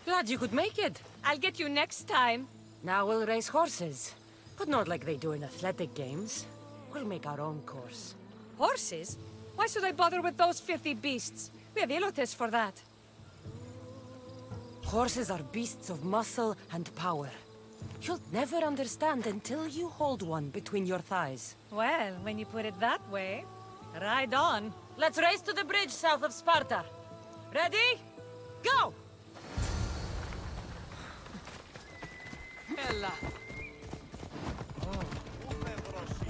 Glad you could make it. I'll get you next time. Now we'll race horses. But not like they do in athletic games. We'll make our own course. Horses? Why should I bother with those filthy beasts? We have Ilotes for that. Horses are beasts of muscle and power. You'll never understand until you hold one between your thighs. Well, when you put it that way, ride on. Let's race to the bridge south of Sparta. Ready? Go! Ella. Ουφε βροσί.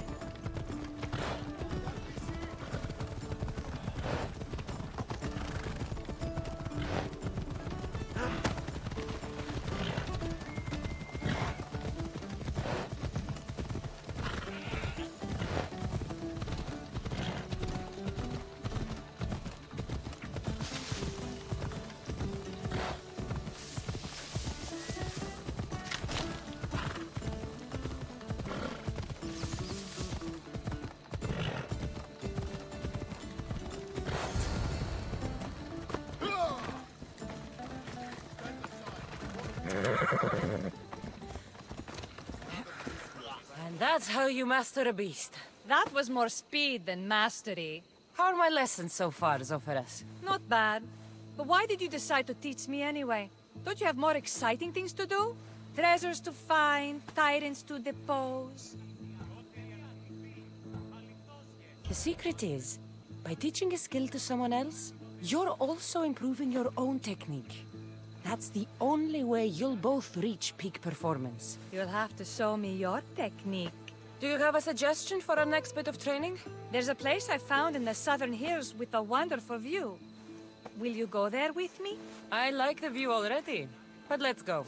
And that's how you master a beast. That was more speed than mastery. How are my lessons so far, Zoferas? Not bad. But why did you decide to teach me anyway? Don't you have more exciting things to do? Treasures to find, tyrants to depose. The secret is, by teaching a skill to someone else, you're also improving your own technique. That's the only way you'll both reach peak performance. You'll have to show me your technique. Do you have a suggestion for our next bit of training? There's a place I found in the southern hills with a wonderful view. Will you go there with me? I like the view already, but let's go.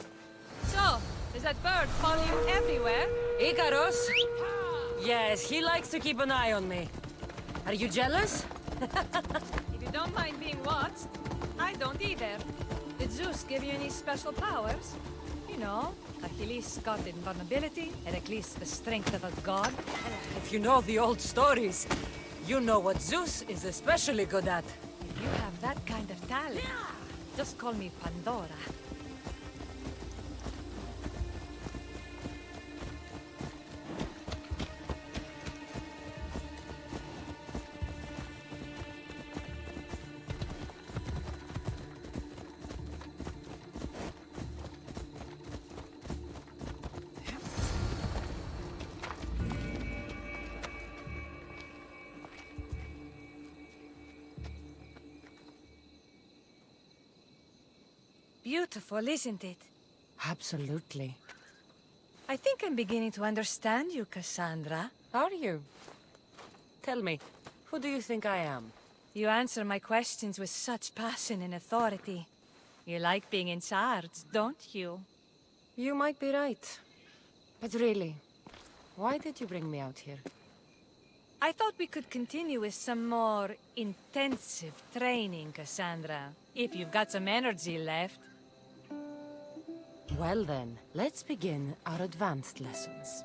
So, does that bird follow you everywhere? Icarus? Yes, he likes to keep an eye on me. Are you jealous? If you don't mind being watched, I don't either. Did Zeus give you any special powers? You know, Achilles got invulnerability, Heracles the strength of a god. If you know the old stories, you know what Zeus is especially good at. If you have that kind of talent, just call me Pandora. Beautiful, isn't it? Absolutely. I think I'm beginning to understand you, Cassandra. Are you? Tell me, who do you think I am? You answer my questions with such passion and authority. You like being in charge, don't you? You might be right. But really, why did you bring me out here? I thought we could continue with some more intensive training, Cassandra. If you've got some energy left. Well then, let's begin our advanced lessons.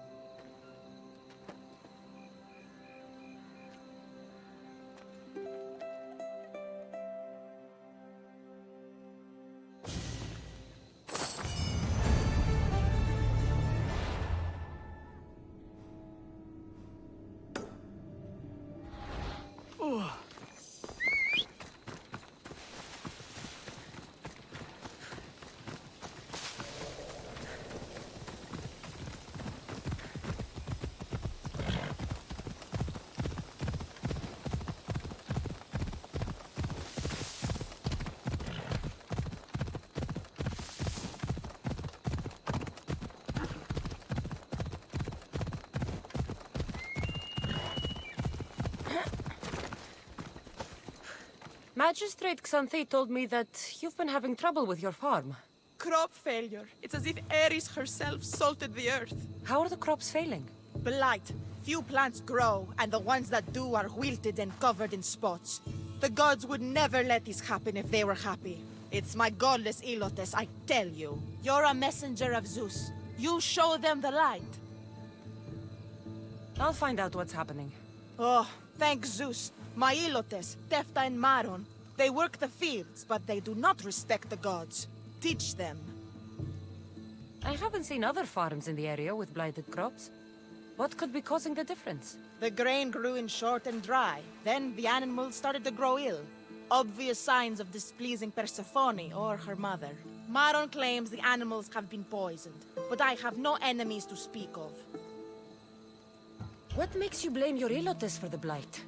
Magistrate Xanthi told me that you've been having trouble with your farm. Crop failure. It's as if Ares herself salted the earth. How are the crops failing? Blight. Few plants grow, and the ones that do are wilted and covered in spots. The gods would never let this happen if they were happy. It's my godless Ilotes, I tell you. You're a messenger of Zeus. You show them the light. I'll find out what's happening. Oh, thank Zeus. My Ilotes, Tefta and Maron, they work the fields, but they do not respect the gods. Teach them. I haven't seen other farms in the area with blighted crops. What could be causing the difference? The grain grew in short and dry. Then the animals started to grow ill. Obvious signs of displeasing Persephone or her mother. Maron claims the animals have been poisoned, but I have no enemies to speak of. What makes you blame your Ilotes for the blight?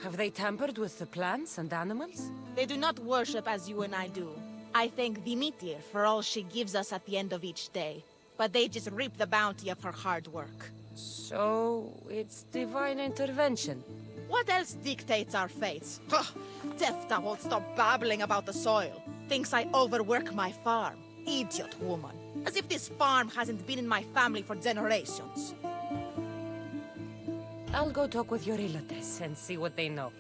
Have they tampered with the plants and animals? They do not worship as you and I do. I thank Demeter for all she gives us at the end of each day, but they just reap the bounty of her hard work. So, it's divine intervention. What else dictates our fates? Tefta won't stop babbling about the soil. Thinks I overwork my farm. Idiot woman. As if this farm hasn't been in my family for generations. I'll go talk with your Ilotes and see what they know.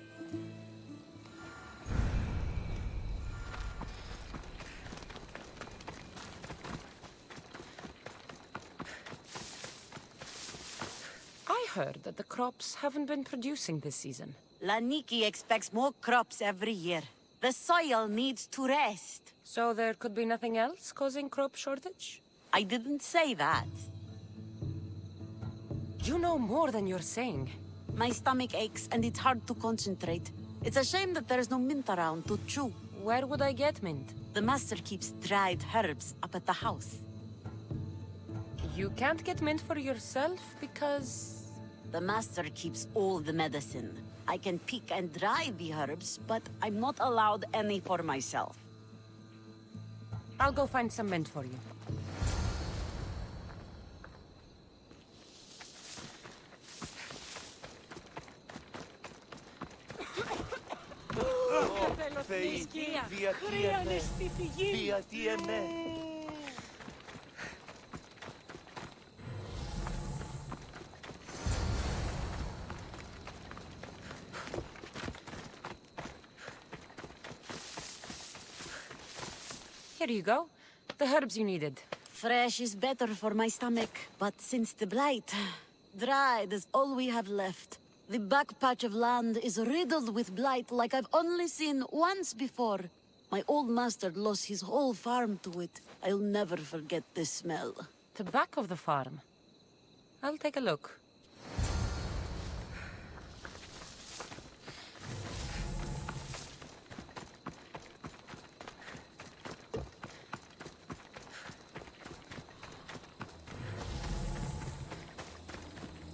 I heard that the crops haven't been producing this season. Laniki expects more crops every year. The soil needs to rest. So there could be nothing else causing crop shortage? I didn't say that. You know more than you're saying. My stomach aches and it's hard to concentrate. It's a shame that there's no mint around to chew. Where would I get mint? The master keeps dried herbs up at the house. You can't get mint for yourself because... The master keeps all the medicine. I can pick and dry the herbs, but I'm not allowed any for myself. I'll go find some mint for you. Here you go. The herbs you needed. Fresh is better for my stomach, but since the blight, dried is all we have left. The back patch of land is riddled with blight like I've only seen once before. My old master lost his whole farm to it. I'll never forget this smell. The back of the farm. I'll take a look.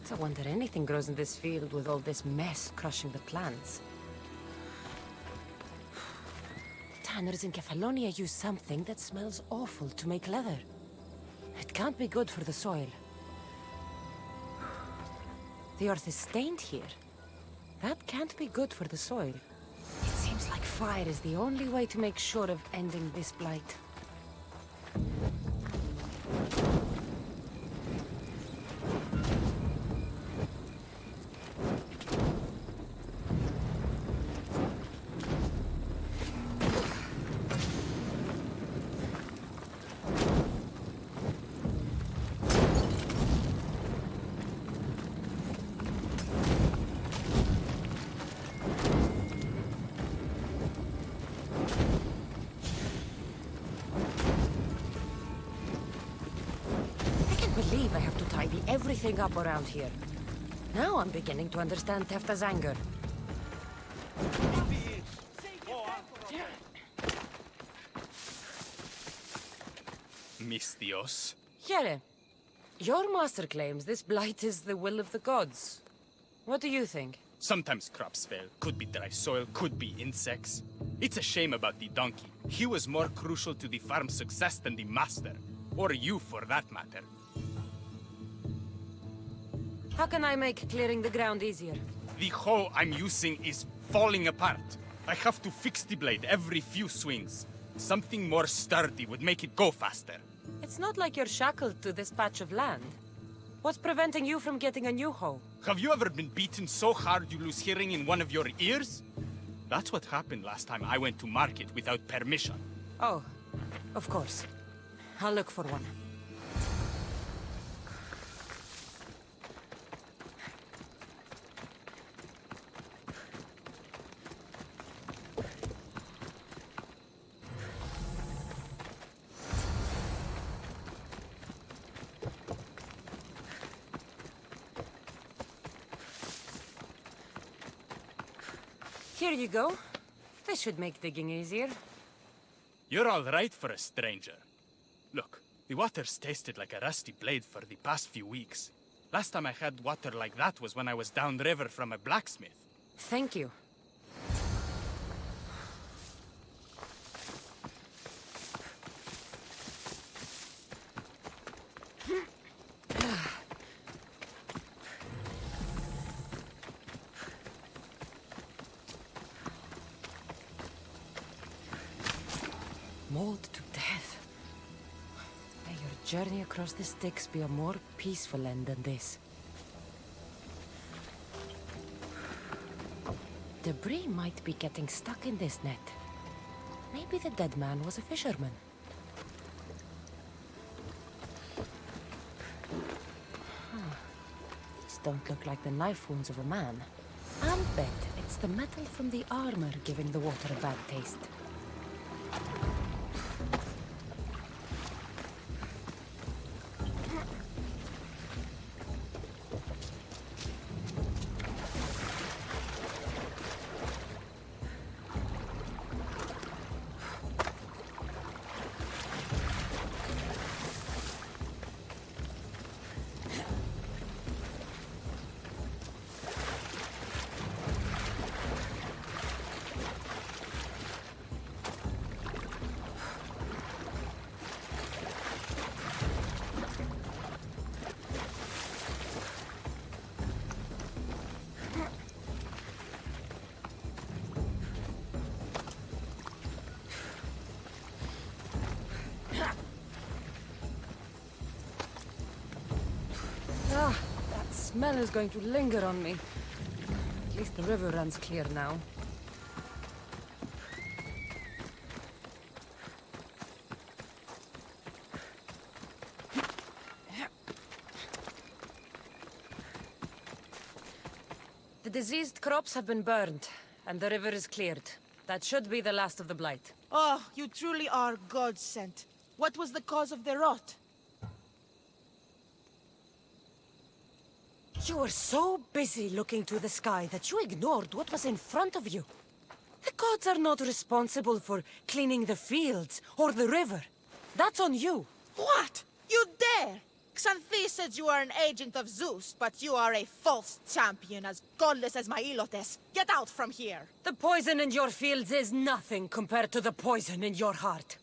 It's a wonder anything grows in this field with all this mess crushing the plants. Tanners in Kefalonia use something that smells awful to make leather. It can't be good for the soil. The earth is stained here. That can't be good for the soil. It seems like fire is the only way to make sure of ending this blight. I have to tidy everything up around here. Now I'm beginning to understand Tefta's anger. Mis Dios. Here, your master claims this blight is the will of the gods. What do you think? Sometimes crops fail. Could be dry soil, could be insects. It's a shame about the donkey. He was more crucial to the farm's success than the master. Or you, for that matter. How can I make clearing the ground easier? The hoe I'm using is falling apart. I have to fix the blade every few swings. Something more sturdy would make it go faster. It's not like you're shackled to this patch of land. What's preventing you from getting a new hoe? Have you ever been beaten so hard you lose hearing in one of your ears? That's what happened last time I went to market without permission. Oh, of course. I'll look for one. Here you go. This should make digging easier. You're all right for a stranger. Look, the water's tasted like a rusty blade for the past few weeks. Last time I had water like that was when I was downriver from a blacksmith. Thank you. Mauled to death. May your journey across the Styx be a more peaceful end than this. Debris might be getting stuck in this net. Maybe the dead man was a fisherman. These don't look like the knife wounds of a man. I'll bet it's the metal from the armor giving the water a bad taste. smell is going to linger on me. At least the river runs clear now. The diseased crops have been burned, and the river is cleared. That should be the last of the blight. Oh, you truly are God-sent. What was the cause of the rot? You were so busy looking to the sky that you ignored what was in front of you. The gods are not responsible for cleaning the fields or the river. That's on you. What? You dare? Xanthi said you are an agent of Zeus, but you are a false champion, as godless as my Ilotes. Get out from here! The poison in your fields is nothing compared to the poison in your heart.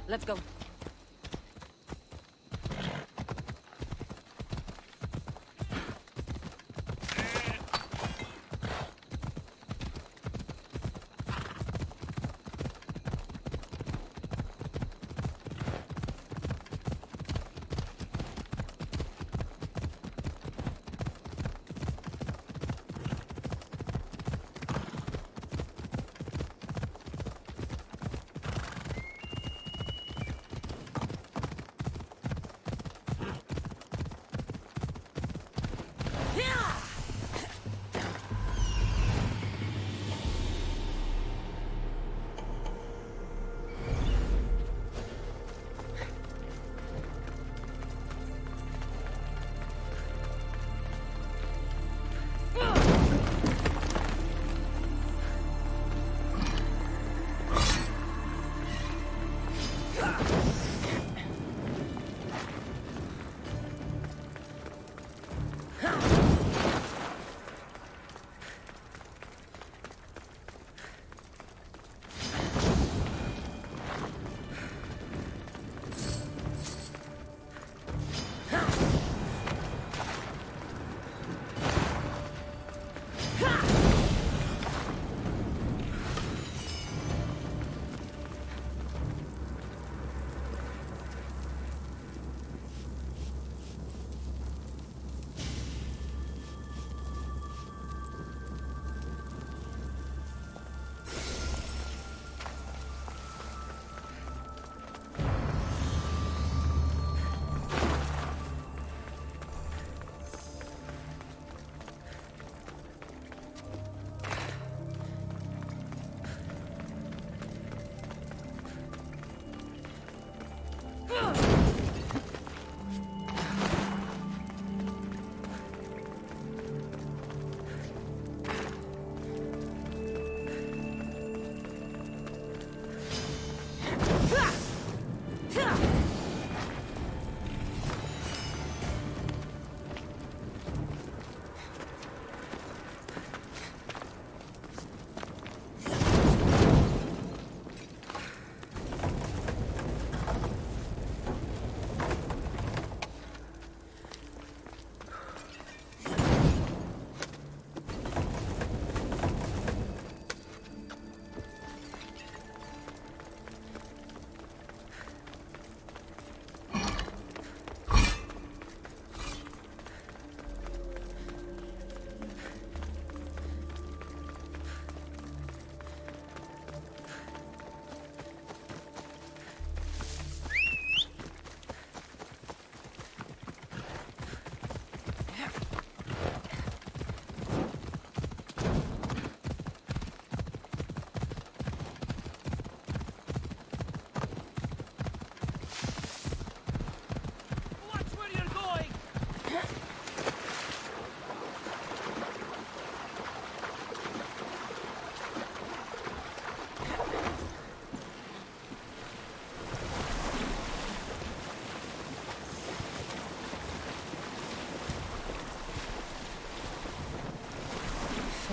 Let's go.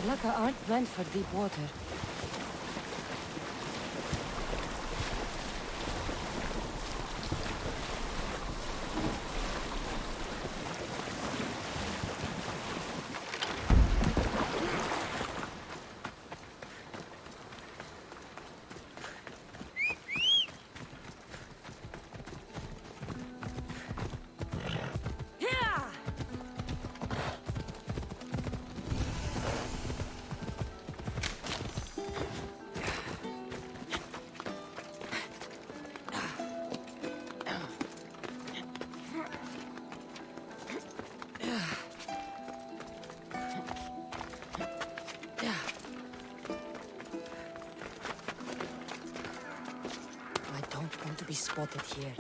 Kalaka aren't meant for deep water. I don't want to be spotted here.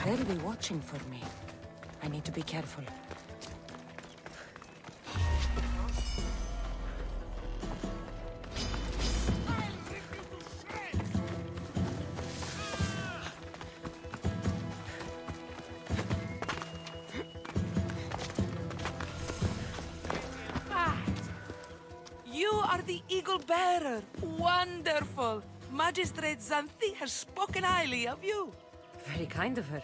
They'll be watching for me. I need to be careful. You are the Eagle Bearer. Wonderful. Magistrate Xanthi has spoken highly of you. Very kind of her.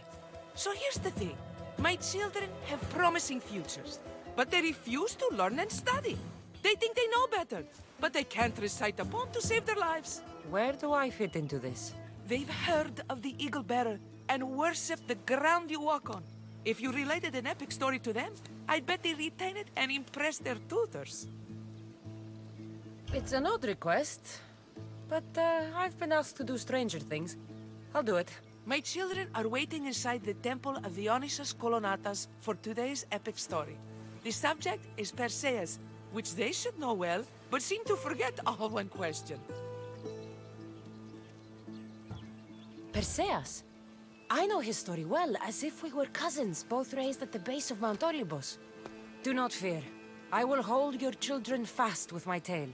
So here's the thing. My children have promising futures, but they refuse to learn and study. They think they know better, but they can't recite a poem to save their lives. Where do I fit into this? They've heard of the Eagle Bearer and worship the ground you walk on. If you related an epic story to them, I'd bet they retain it and impress their tutors. It's an odd request, but I've been asked to do stranger things. I'll do it. My children are waiting inside the temple of Dionysus Kolonatas for today's epic story. The subject is Perseus, which they should know well, but seem to forget all when questioned. Perseus? I know his story well, as if we were cousins, both raised at the base of Mount Olympus. Do not fear. I will hold your children fast with my tail.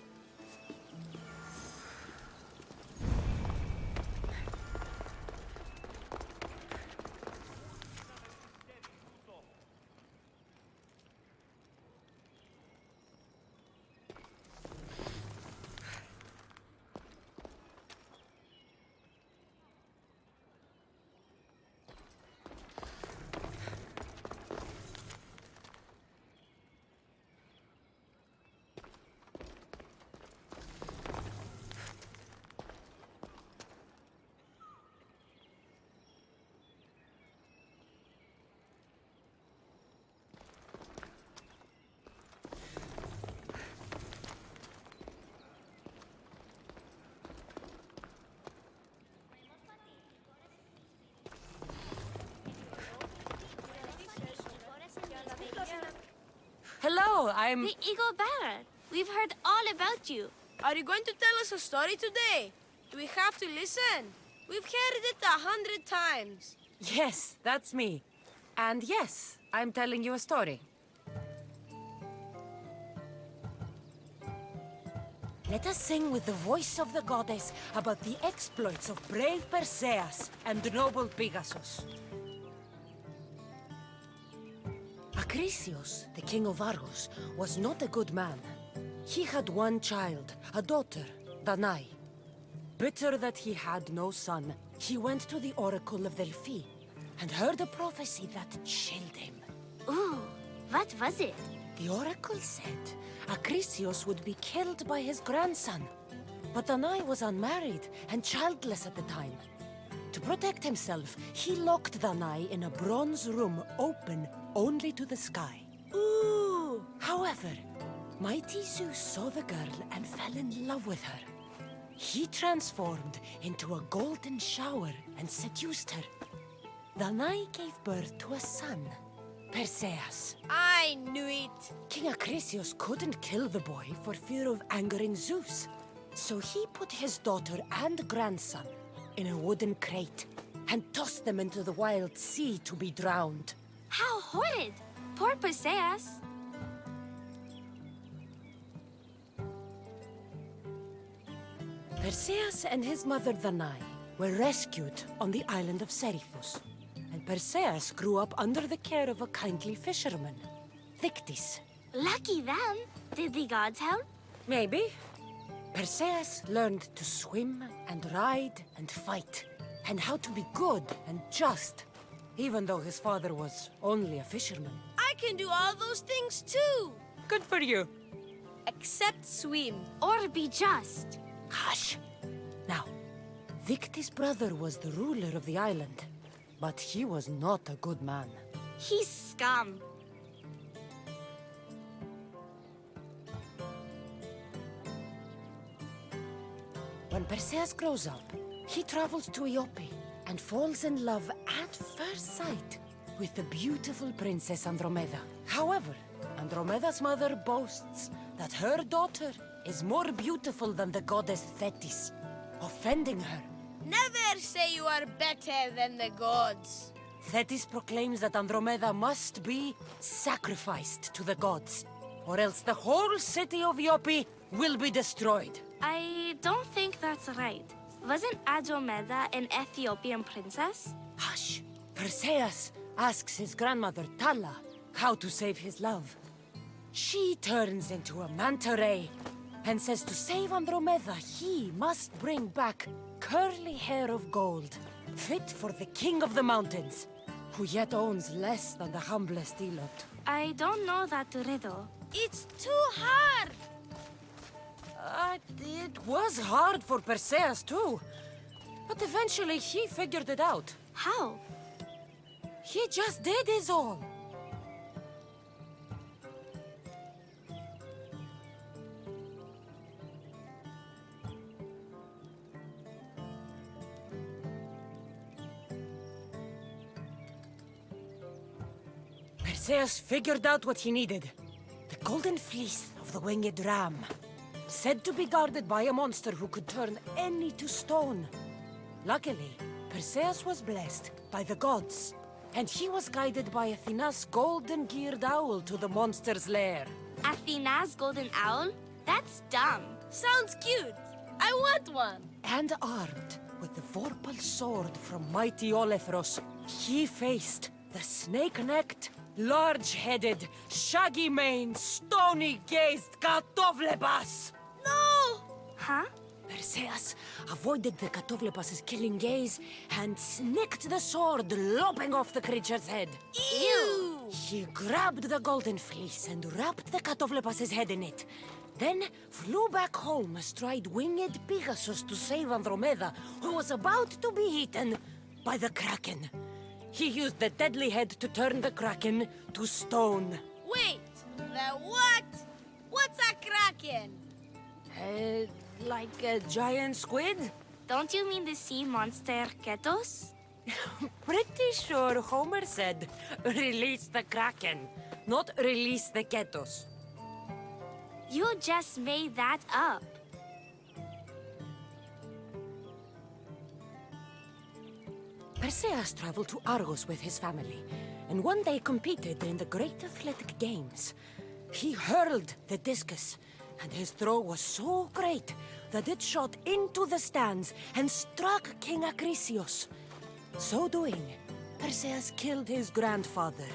all. I'm... The Eagle Bearer. We've heard all about you. Are you going to tell us a story today? Do we have to listen? We've heard it 100 times. Yes, that's me. And yes, I'm telling you a story. Let us sing with the voice of the goddess about the exploits of brave Perseus and noble Pegasus. Acrisius, the king of Argos, was not a good man. He had one child, a daughter, Danae. Bitter that he had no son, he went to the oracle of Delphi and heard a prophecy that chilled him. Ooh, what was it? The oracle said Acrisius would be killed by his grandson. But Danae was unmarried and childless at the time. To protect himself, he locked Danae in a bronze room open only to the sky. Ooh! However, mighty Zeus saw the girl and fell in love with her. He transformed into a golden shower and seduced her. Danae gave birth to a son, Perseus. I knew it. King Acrisius couldn't kill the boy for fear of angering Zeus. So he put his daughter and grandson in a wooden crate and tossed them into the wild sea to be drowned. How horrid! Poor Perseus. Perseus and his mother Danae were rescued on the island of Seriphus. And Perseus grew up under the care of a kindly fisherman, Thictis. Lucky them. Did the gods help? Maybe. Perseus learned to swim and ride and fight, and how to be good and just, even though his father was only a fisherman. I can do all those things too. Good for you. Except swim. Or be just. Hush. Now, Thictis' brother was the ruler of the island, but he was not a good man. He's scum. When Perseus grows up, he travels to Iope and falls in love at first sight with the beautiful princess Andromeda. However, Andromeda's mother boasts that her daughter is more beautiful than the goddess Thetis, offending her. Never say you are better than the gods. Thetis proclaims that Andromeda must be sacrificed to the gods, or else the whole city of Iope will be destroyed. I don't think that's right. Wasn't Andromeda an Ethiopian princess? Hush. Perseus asks his grandmother Tala how to save his love. She turns into a manta ray and says to save Andromeda, he must bring back curly hair of gold, fit for the king of the mountains, who yet owns less than the humblest Elot. I don't know that riddle. It's too hard! It was hard for Perseus too, but eventually he figured it out. How? He just did his all. Perseus figured out what he needed. The golden fleece of the winged ram, said to be guarded by a monster who could turn any to stone. Luckily, Perseus was blessed by the gods, and he was guided by Athena's golden-geared owl to the monster's lair. Athena's golden owl? That's dumb. Sounds cute. I want one. And armed with the vorpal sword from mighty Olethros, he faced the snake-necked, large-headed, shaggy-maned, stony-gazed Katovlebas! No! Huh? Perseus avoided the Katovlebas' killing gaze and snicked the sword, lopping off the creature's head. Ew! He grabbed the golden fleece and wrapped the Katovlebas' head in it. Then flew back home astride winged Pegasus to save Andromeda, who was about to be eaten by the Kraken. He used the deadly head to turn the Kraken to stone. Wait! The what? What's a kraken? Like a giant squid? Don't you mean the sea monster Ketos? Pretty sure Homer said, release the Kraken, not release the Ketos. You just made that up. Perseus traveled to Argos with his family, and one day competed in the great athletic games. He hurled the discus, and his throw was so great that it shot into the stands and struck King Acrisius. So doing, Perseus killed his grandfather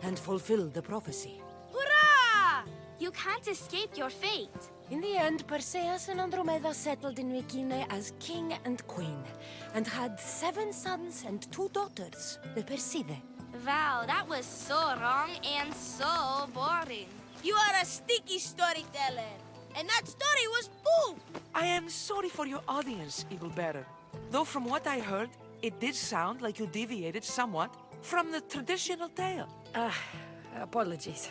and fulfilled the prophecy. Hurrah! You can't escape your fate. In the end, Perseus and Andromeda settled in Mycenae as king and queen, and had 7 sons and 2 daughters, the Perseidae. Wow, that was so wrong and so boring. You are a sticky storyteller, and that story was poop! I am sorry for your audience, Eagle Bearer. Though from what I heard, it did sound like you deviated somewhat from the traditional tale. Apologies.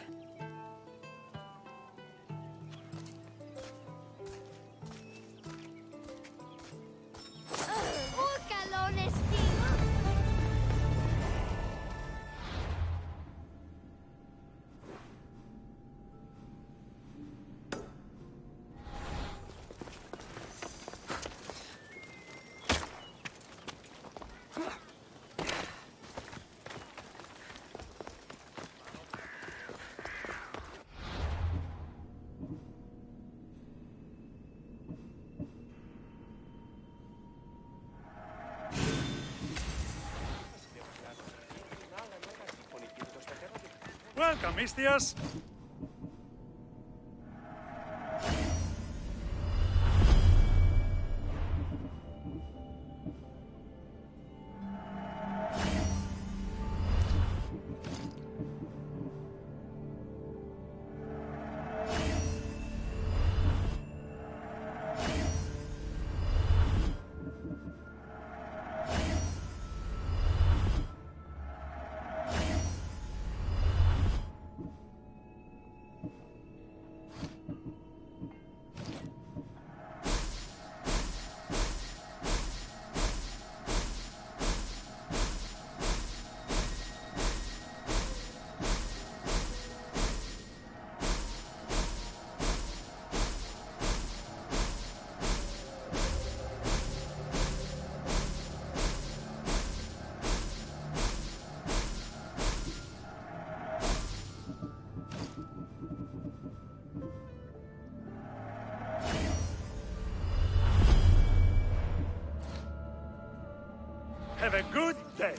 Welcome, Istias. Have a good day.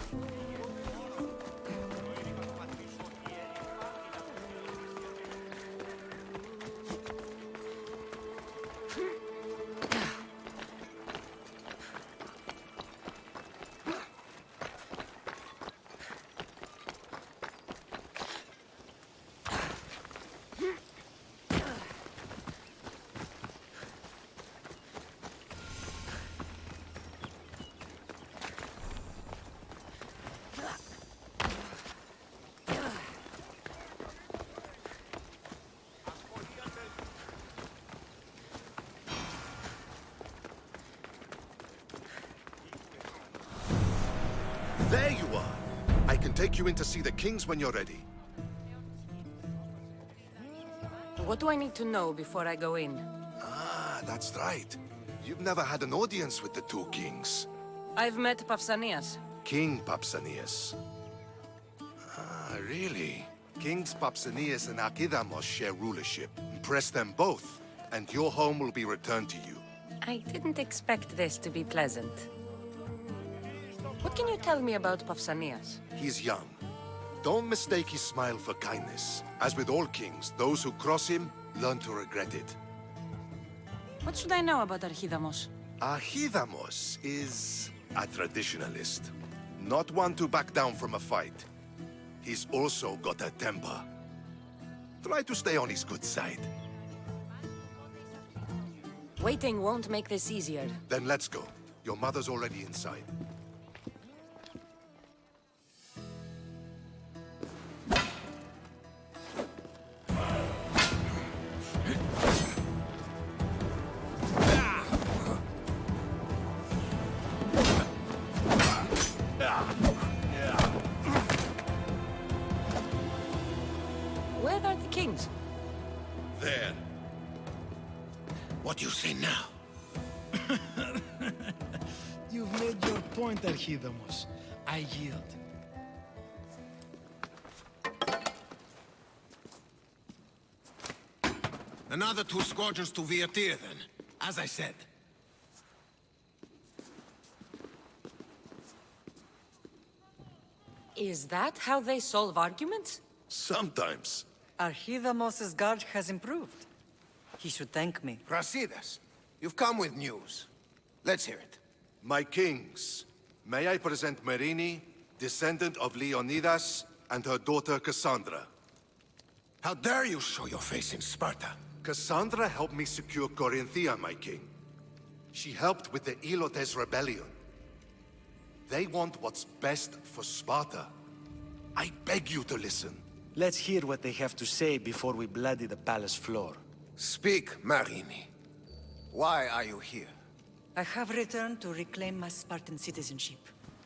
There you are! I can take you in to see the kings when you're ready. What do I need to know before I go in? Ah, that's right. You've never had an audience with the 2 kings. I've met Pausanias. King Pausanias. Ah, really? Kings Pausanias and Archidamos share rulership. Impress them both, and your home will be returned to you. I didn't expect this to be pleasant. What can you tell me about Pausanias? He's young. Don't mistake his smile for kindness. As with all kings, those who cross him learn to regret it. What should I know about Archidamos? Archidamos is a traditionalist. Not one to back down from a fight. He's also got a temper. Try to stay on his good side. Waiting won't make this easier. Then let's go. Your mother's already inside. Where are the kings? There. What you say now? You've made your point, Archidamos. I yield. Another 2 squadrons to Viatir, then. As I said. Is that how they solve arguments? Sometimes. Archidamos's guard has improved. He should thank me. Brasidas, you've come with news. Let's hear it. My kings, may I present Marini, descendant of Leonidas, and her daughter Cassandra. How dare you show your face in Sparta? Cassandra helped me secure Corinthia, my king. She helped with the Ilotes rebellion. They want what's best for Sparta. I beg you to listen. Let's hear what they have to say before we bloody the palace floor. Speak, Marini. Why are you here? I have returned to reclaim my Spartan citizenship,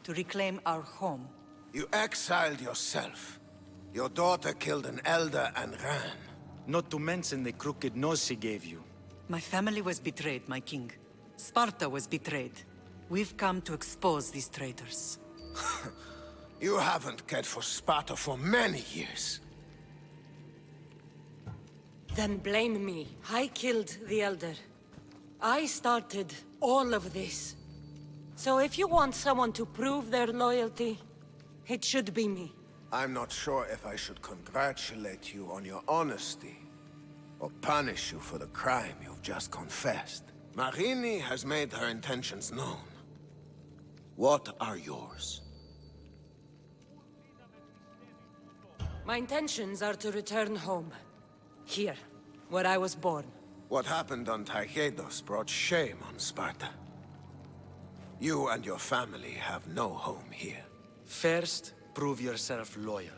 to reclaim our home. You exiled yourself. Your daughter killed an elder and ran. Not to mention the crooked nose she gave you. My family was betrayed, my king. Sparta was betrayed. We've come to expose these traitors. You haven't cared for Sparta for many years. Then blame me. I killed the Elder. I started all of this. So if you want someone to prove their loyalty, it should be me. I'm not sure if I should congratulate you on your honesty, or punish you for the crime you've just confessed. Marini has made her intentions known. What are yours? My intentions are to return home. Here, where I was born. What happened on Taygedos brought shame on Sparta. You and your family have no home here. First, prove yourself loyal.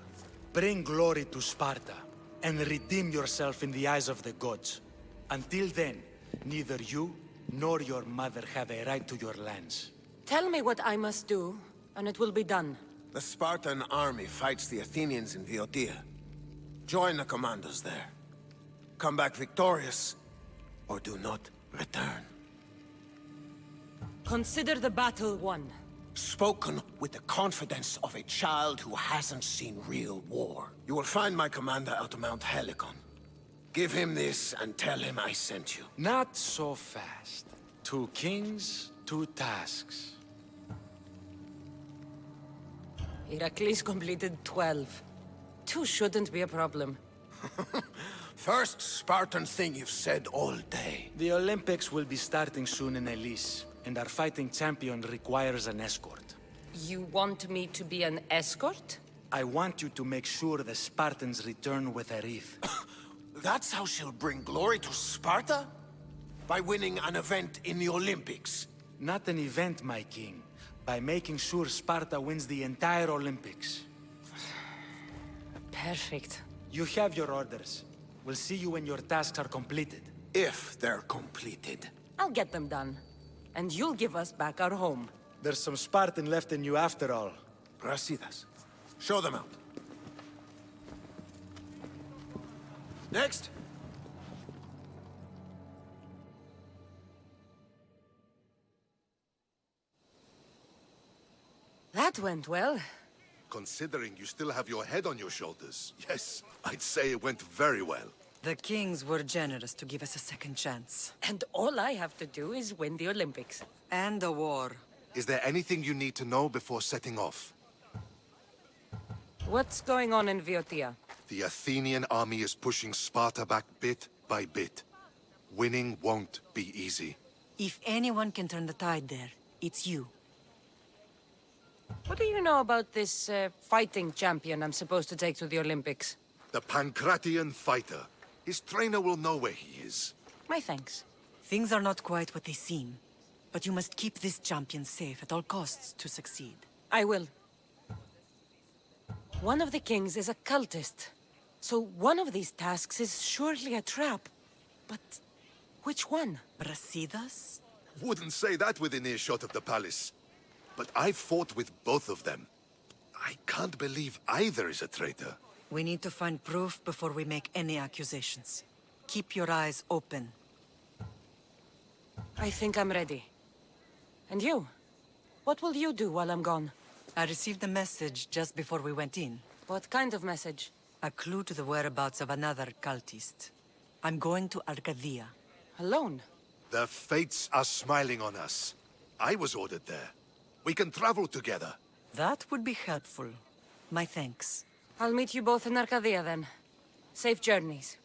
Bring glory to Sparta, and redeem yourself in the eyes of the gods. Until then, neither you nor your mother have a right to your lands. Tell me what I must do, and it will be done. The Spartan army fights the Athenians in Viotia. Join the commandos there. Come back victorious, or do not return. Consider the battle won. Spoken with the confidence of a child who hasn't seen real war. You will find my commander out of Mount Helicon. Give him this and tell him I sent you. Not so fast. 2 kings, 2 tasks. Heracles completed 12. 2 shouldn't be a problem. First Spartan thing you've said all day. The Olympics will be starting soon in Elise, and our fighting champion requires an escort. You want me to be an escort? I want you to make sure the Spartans return with a wreath. That's how she'll bring glory to Sparta? By winning an event in the Olympics? Not an event, my king. By making sure Sparta wins the entire Olympics. Perfect. You have your orders. We'll see you when your tasks are completed. If they're completed. I'll get them done. And you'll give us back our home. There's some Spartan left in you after all. Brasidas, show them out. Next. That went well. Considering you still have your head on your shoulders, yes, I'd say it went very well. The kings were generous to give us a second chance. And all I have to do is win the Olympics. And a war. Is there anything you need to know before setting off? What's going on in Viotia? The Athenian army is pushing Sparta back bit by bit. Winning won't be easy. If anyone can turn the tide there, it's you. What do you know about this fighting champion I'm supposed to take to the Olympics? The Pancratian fighter. His trainer will know where he is. My thanks. Things are not quite what they seem. But you must keep this champion safe at all costs to succeed. I will. One of the kings is a cultist. So one of these tasks is surely a trap. But which one? Brasidas? Wouldn't say that within earshot of the palace. But I've fought with both of them. I can't believe either is a traitor. We need to find proof before we make any accusations. Keep your eyes open. I think I'm ready. And you? What will you do while I'm gone? I received a message just before we went in. What kind of message? A clue to the whereabouts of another cultist. I'm going to Arcadia. Alone? The fates are smiling on us. I was ordered there. We can travel together. That would be helpful. My thanks. I'll meet you both in Arcadia then. Safe journeys.